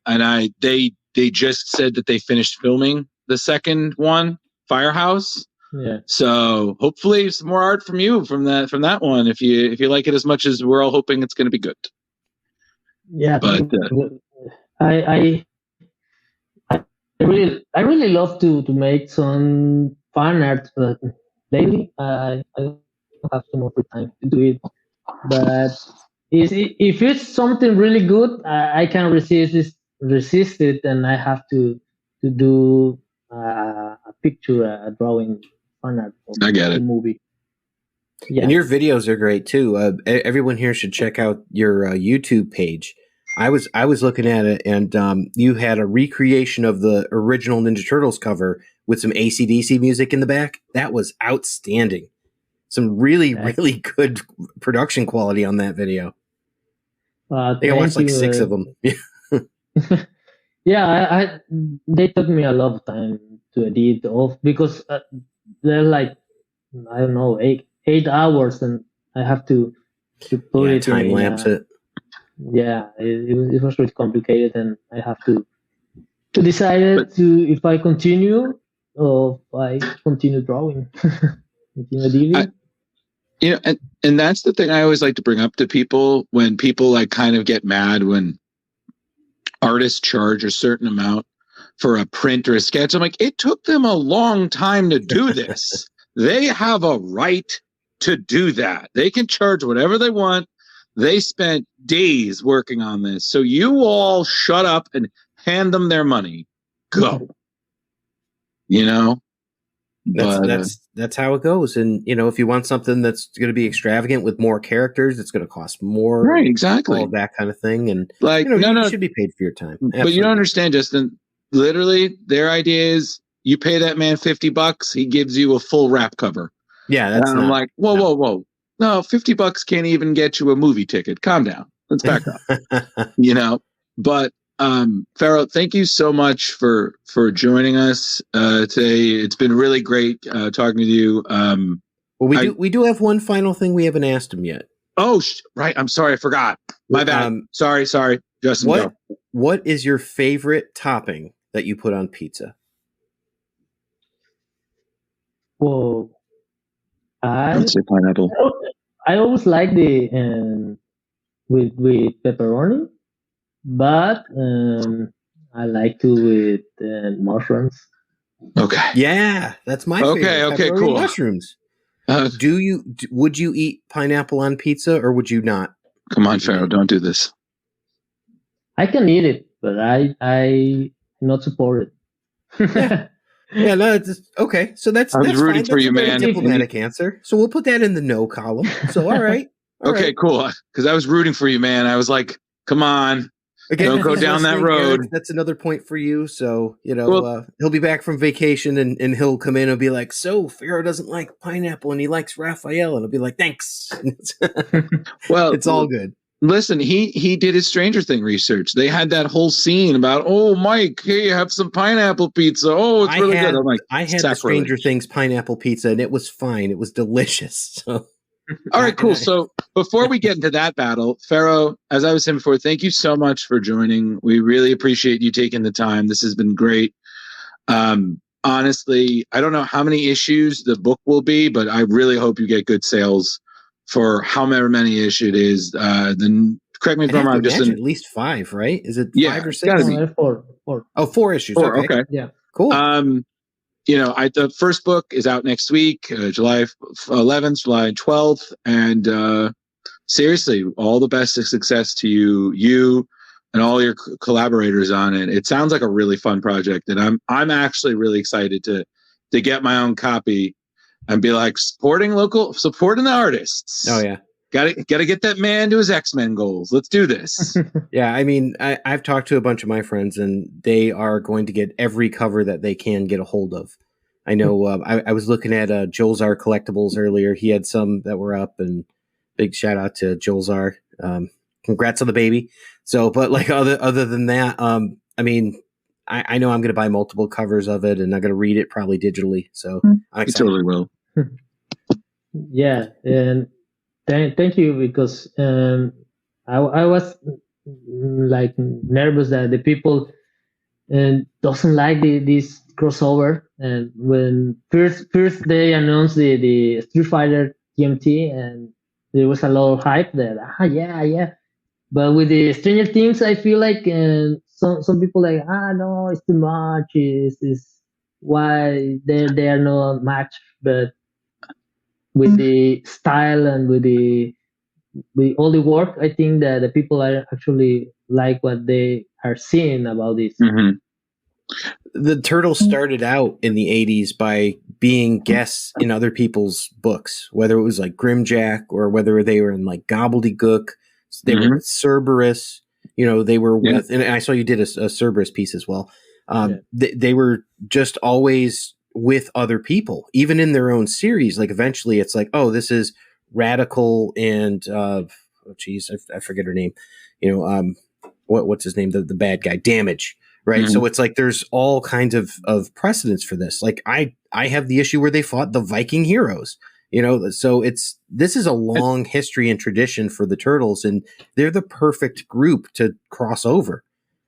they just said that they finished filming the second one, Firehouse. Yeah. So hopefully some more art from you from that one. If you like it as much as we're all hoping it's going to be good. Yeah. But I really love to make some fan art, but lately I don't have too much time to do it. But if it's something really good, I can resist it, and I have to do a picture, a drawing, fan art of I get it. the movie. Yeah. And your videos are great too. Everyone here should check out your YouTube page. I was looking at it, and you had a recreation of the original Ninja Turtles cover with some AC/DC music in the back. That was outstanding. Some really good production quality on that video. I think I watched like 6 of them. Yeah, they took me a lot of time to edit off because they're like, I don't know, 8 hours, and I have to put it time lapse it. Yeah, it was really complicated, and I have to decide if I continue or if I continue drawing, continue editing. And that's the thing I always like to bring up to people when people like kind of get mad when artists charge a certain amount for a print or a sketch. I'm like, it took them a long time to do this. They have a right to do that. They can charge whatever they want. They spent days working on this. So you all shut up and hand them their money. Go. That's how it goes. And if you want something that's going to be extravagant with more characters, it's going to cost more. Right, exactly. All that kind of thing. And you should be paid for your time. Absolutely. But you don't understand, Justin. Literally, their idea is you pay that man $50, he gives you a full wrap cover. Yeah, that's. And I'm like, whoa. No, $50 can't even get you a movie ticket. Calm down. Let's back up. But Fero, thank you so much for joining us today. It's been really great talking to you. Well, we do have one final thing we haven't asked him yet. Oh, right. I'm sorry, I forgot. My bad. Sorry, Justin. What is your favorite topping that you put on pizza? Well, I'd say pineapple. I always like the with pepperoni, but I like to with mushrooms. Okay. Yeah, that's my favorite. Okay, cool. Mushrooms. Would you eat pineapple on pizza or would you not? Come on, Fero, don't do this. I can eat it, but I not support it. Yeah, no, it's okay. So that's rooting for you, man. Diplomatic answer. So we'll put that in the no column. So all right. Okay, cool. Because I was rooting for you, man. I was like, come on. Again, don't go down that road. Eric, that's another point for you. So, he'll be back from vacation and he'll come in and be like, so Fero doesn't like pineapple and he likes Raphael. And I'll be like, thanks. Well, it's all good. Listen, he did his Stranger Thing research. They had that whole scene about, oh, Mike, hey, have some pineapple pizza. Oh, it's really good. I'm like, I had the Stranger Things pineapple pizza and it was fine. It was delicious. So. All right, cool. So before we get into that battle, Fero, as I was saying before, thank you so much for joining. We really appreciate you taking the time. This has been great. Honestly, I don't know how many issues the book will be, but I really hope you get good sales for however many issues it is. Then correct me if I'm wrong. Just at least 5, right? Is it 5 or 6? Gotta be. 4. Oh, 4 issues. 4, okay. Yeah. Cool. The first book is out next week, July 11th, July 12th. And seriously, all the best of success to you and all your collaborators on it. It sounds like a really fun project. And I'm actually really excited to get my own copy and be like supporting the artists. Oh, yeah. Gotta get that man to his X-Men goals. Let's do this. Yeah, I mean, I've talked to a bunch of my friends, and they are going to get every cover that they can get a hold of. I know I was looking at Jolzar Collectibles earlier. He had some that were up, and big shout out to Jolzar. Congrats on the baby. So, but like other than that, I mean, I know I'm going to buy multiple covers of it, and I'm going to read it probably digitally. So I'm excited. You totally will. Yeah, and thank you, because I was like nervous that the people doesn't like this crossover. And when first they announced the Street Fighter TMNT, and there was a lot of hype that yeah. But with the Stranger Things, I feel like some people like no, it's too much. Is why they are not matched. But with the style and with all the work, I think that the people are actually like what they are seeing about this. Mm-hmm. The Turtles started out in the 80s by being guests in other people's books, whether it was like Grimjack or whether they were in like Gobbledygook. They were with Cerberus. They were with, and I saw you did a Cerberus piece as well. They were just always with other people, even in their own series. Like eventually it's like, oh, this is Radical and I forget her name. What's his name? The bad guy, Damage. Right. So it's like there's all kinds of precedents for this. Like I have the issue where they fought the Viking heroes, so this is a long history and tradition for the Turtles, and they're the perfect group to cross over.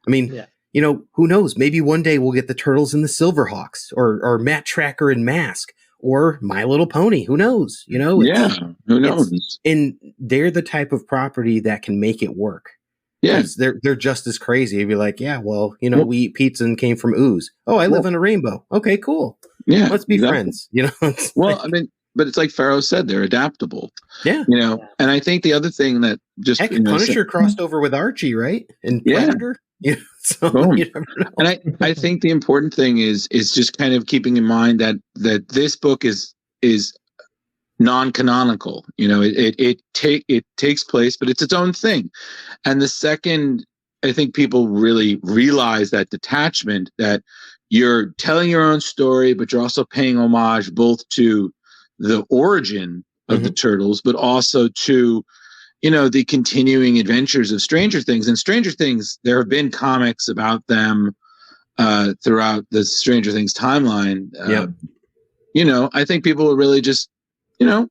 I mean, who knows? Maybe one day we'll get the Turtles and the Silverhawks or Matt Tracker and Mask or My Little Pony. Who knows? Who knows? And they're the type of property that can make it work. Yes, they're just as crazy. You'd be like, yeah, well, we eat pizza and came from ooze. Oh, I live on a rainbow. Okay, cool. Yeah, let's be friends. Well, I mean, but it's like Fero said, they're adaptable. Yeah. You know, and I think the other thing that just Heck, Punisher crossed over with Archie, right? And Yeah. Predator. Yeah. So Boom. you never know. And I think the important thing is just kind of keeping in mind that this book is non-canonical. You know, it takes place, but it's its own thing. And the second I think people really realize that detachment, that you're telling your own story, but you're also paying homage both to the origin of the Turtles, but also to, you know, the continuing adventures of Stranger Things. And Stranger Things, there have been comics about them throughout the Stranger Things timeline. You know, I think people will really just, you know,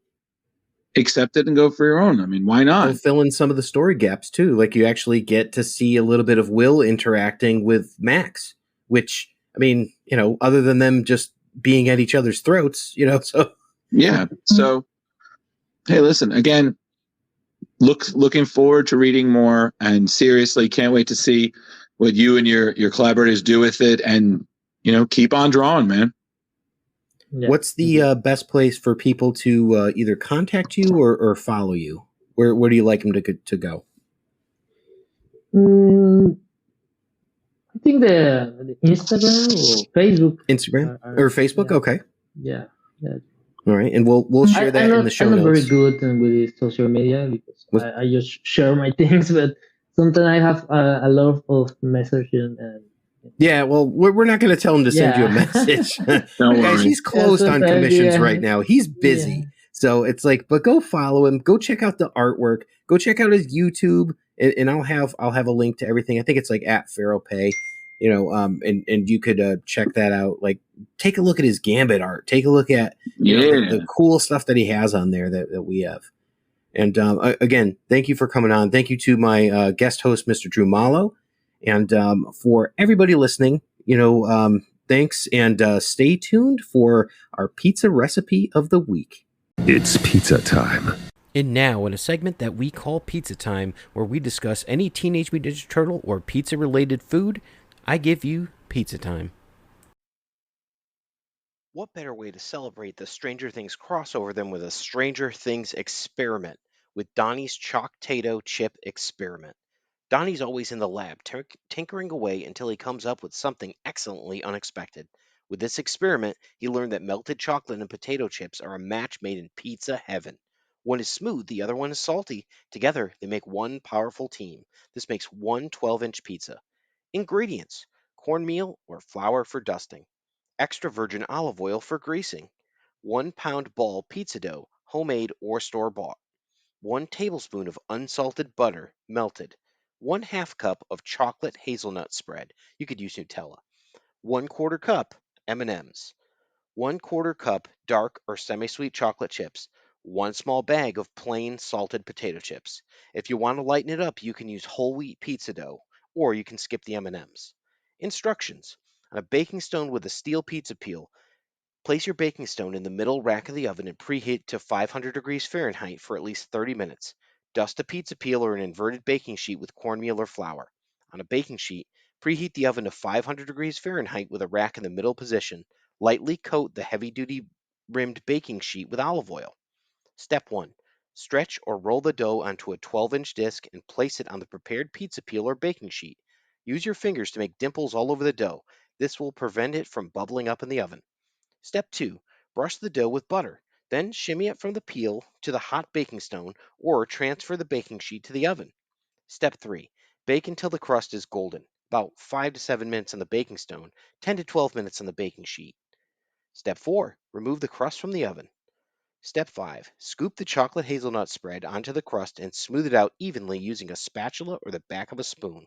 accept it and go for your own. I mean, why not? They'll fill in some of the story gaps too. Like you actually get to see a little bit of Will interacting with Max, which, I mean, you know, other than them just being at each other's throats, you know, so. Yeah. So, hey, listen, again, looking forward to reading more, and seriously can't wait to see what you and your collaborators do with it, and, you know, keep on drawing, man. Yeah. What's the best place for people to either contact you or follow you? Where do you like them to go? I think the Instagram or Facebook. Instagram or Facebook? Yeah. Okay. Yeah. All right, and we'll share that in the show I'm not notes. very good with social media because I just share my things, but sometimes I have a lot of messages and. Yeah, well, we're not going to tell him to send you a message. Guys, he's closed on commissions right now. He's busy. Yeah. So it's like, but go follow him. Go check out the artwork. Go check out his YouTube, and I'll have a link to everything. I think it's like at Fero Pe, you know, and you could check that out. Like, take a look at his Gambit art. Take a look at the cool stuff that he has on there that we have. And again, thank you for coming on. Thank you to my guest host, Mr. Drew Mollo. And for everybody listening, you know, thanks, and stay tuned for our pizza recipe of the week. It's pizza time. And now, in a segment that we call Pizza Time, where we discuss any Teenage Mutant Ninja Turtle or pizza-related food, I give you Pizza Time. What better way to celebrate the Stranger Things crossover than with a Stranger Things experiment with Donnie's Choc-tato chip experiment? Donnie's always in the lab, tinkering away until he comes up with something excellently unexpected. With this experiment, he learned that melted chocolate and potato chips are a match made in pizza heaven. One is smooth, the other one is salty. Together, they make one powerful team. This makes one 12-inch pizza. Ingredients: cornmeal or flour for dusting, extra virgin olive oil for greasing, 1 pound ball pizza dough, homemade or store-bought, 1 tablespoon of unsalted butter, melted, 1/2 cup of chocolate hazelnut spread. You could use Nutella. 1/4 cup M&Ms. 1/4 cup dark or semi-sweet chocolate chips. 1 small bag of plain salted potato chips. If you want to lighten it up, you can use whole wheat pizza dough, or you can skip the M&Ms. Instructions: on a baking stone with a steel pizza peel, place your baking stone in the middle rack of the oven and preheat to 500 degrees Fahrenheit for at least 30 minutes. Dust a pizza peel or an inverted baking sheet with cornmeal or flour. On a baking sheet, preheat the oven to 500 degrees Fahrenheit with a rack in the middle position. Lightly coat the heavy-duty rimmed baking sheet with olive oil. Step 1. Stretch or roll the dough onto a 12-inch disc and place it on the prepared pizza peel or baking sheet. Use your fingers to make dimples all over the dough. This will prevent it from bubbling up in the oven. Step 2. Brush the dough with butter. Then shimmy it from the peel to the hot baking stone or transfer the baking sheet to the oven. Step 3. Bake until the crust is golden, about 5 to 7 minutes on the baking stone, 10 to 12 minutes on the baking sheet. Step 4. Remove the crust from the oven. Step 5. Scoop the chocolate hazelnut spread onto the crust and smooth it out evenly using a spatula or the back of a spoon.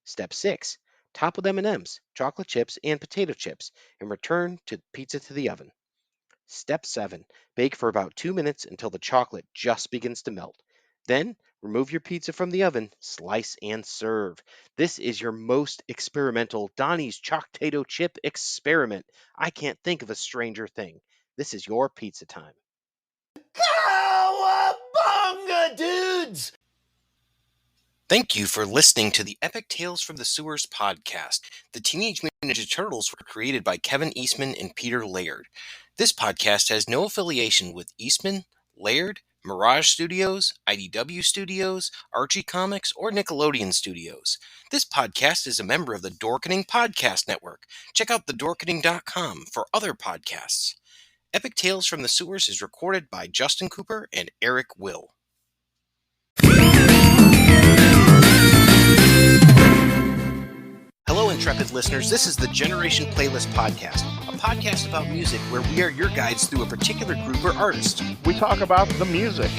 Step 6. Top with M&Ms, chocolate chips, and potato chips, and return pizza to the oven. Step 7. Bake for about 2 minutes until the chocolate just begins to melt. Then, remove your pizza from the oven, slice, and serve. This is your most experimental Donnie's Choc-tato chip experiment. I can't think of a stranger thing. This is your pizza time. Cowabunga, dudes! Thank you for listening to the Epic Tales from the Sewers podcast. The Teenage Mutant Ninja Turtles were created by Kevin Eastman and Peter Laird. This podcast has no affiliation with Eastman, Laird, Mirage Studios, IDW Studios, Archie Comics, or Nickelodeon Studios. This podcast is a member of the Dorkening Podcast Network. Check out thedorkening.com for other podcasts. Epic Tales from the Sewers is recorded by Justin Cooper and Eric Will. Hello, intrepid listeners. This is the Generation Playlist Podcast, a podcast about music where we are your guides through a particular group or artist. We talk about the music,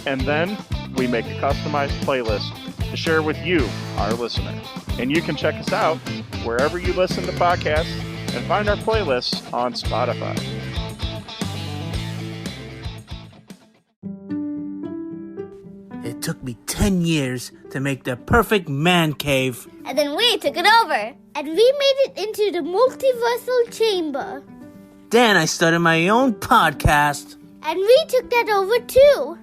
and then we make a customized playlist to share with you, our listeners. And you can check us out wherever you listen to podcasts and find our playlists on Spotify. It took me 10 years to make the perfect man cave. And then we took it over. And we made it into the multiversal chamber. Then I started my own podcast. And we took that over too.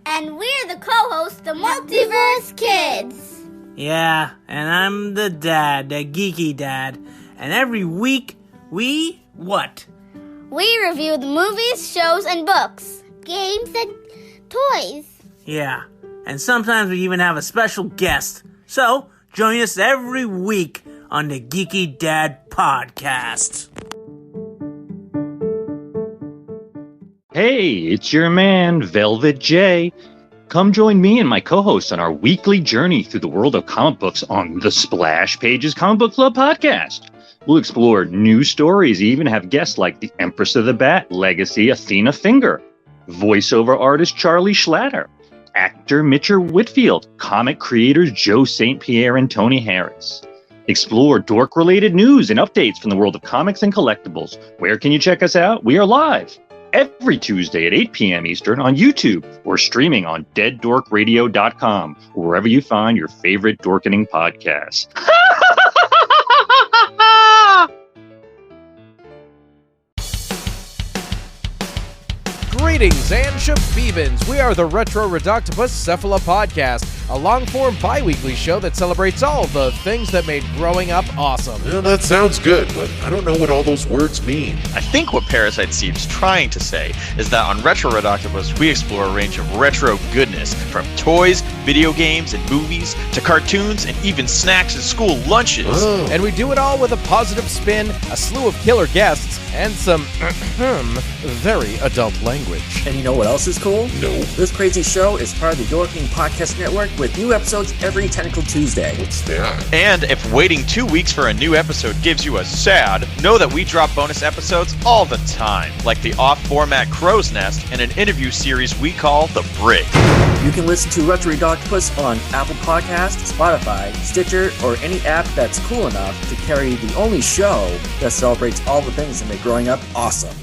And we're the co-hosts, the Multiverse Kids. Yeah, and I'm the dad, the geeky dad. And every week, we what? We review the movies, shows, and books, games, and toys. Yeah, and sometimes we even have a special guest. So, join us every week on the Geeky Dad Podcast. Hey, it's your man, Velvet J. Come join me and my co-hosts on our weekly journey through the world of comic books on the Splash Pages Comic Book Club podcast. We'll explore new stories, even have guests like the Empress of the Bat, Legacy Athena Finger, voiceover artist Charlie Schlatter, actor Mitcher Whitfield, comic creators Joe St. Pierre and Tony Harris. Explore dork-related news and updates from the world of comics and collectibles. Where can you check us out? We are live every Tuesday at 8 p.m. Eastern on YouTube or streaming on deaddorkradio.com, or wherever you find your favorite dorkening podcasts. Greetings and shabebans. We are the Retro Reductopus Cephala Podcast, a long-form bi-weekly show that celebrates all the things that made growing up awesome. Well, that sounds good, but I don't know what all those words mean. I think what Parasite seems trying to say is that on Retro Reductopus, we explore a range of retro goodness, from toys, video games, and movies, to cartoons, and even snacks and school lunches. Oh. And we do it all with a positive spin, a slew of killer guests, and some very adult language. And you know what else is cool? No. This crazy show is part of the Dorkening Podcast Network with new episodes every Tentacle Tuesday. What's that? And if waiting 2 weeks for a new episode gives you a sad, know that we drop bonus episodes all the time, like the off-format Crow's Nest and an interview series we call The Brig. You can listen to Retro Reductopus on Apple Podcasts, Spotify, Stitcher, or any app that's cool enough to carry the only show that celebrates all the things that make growing up awesome.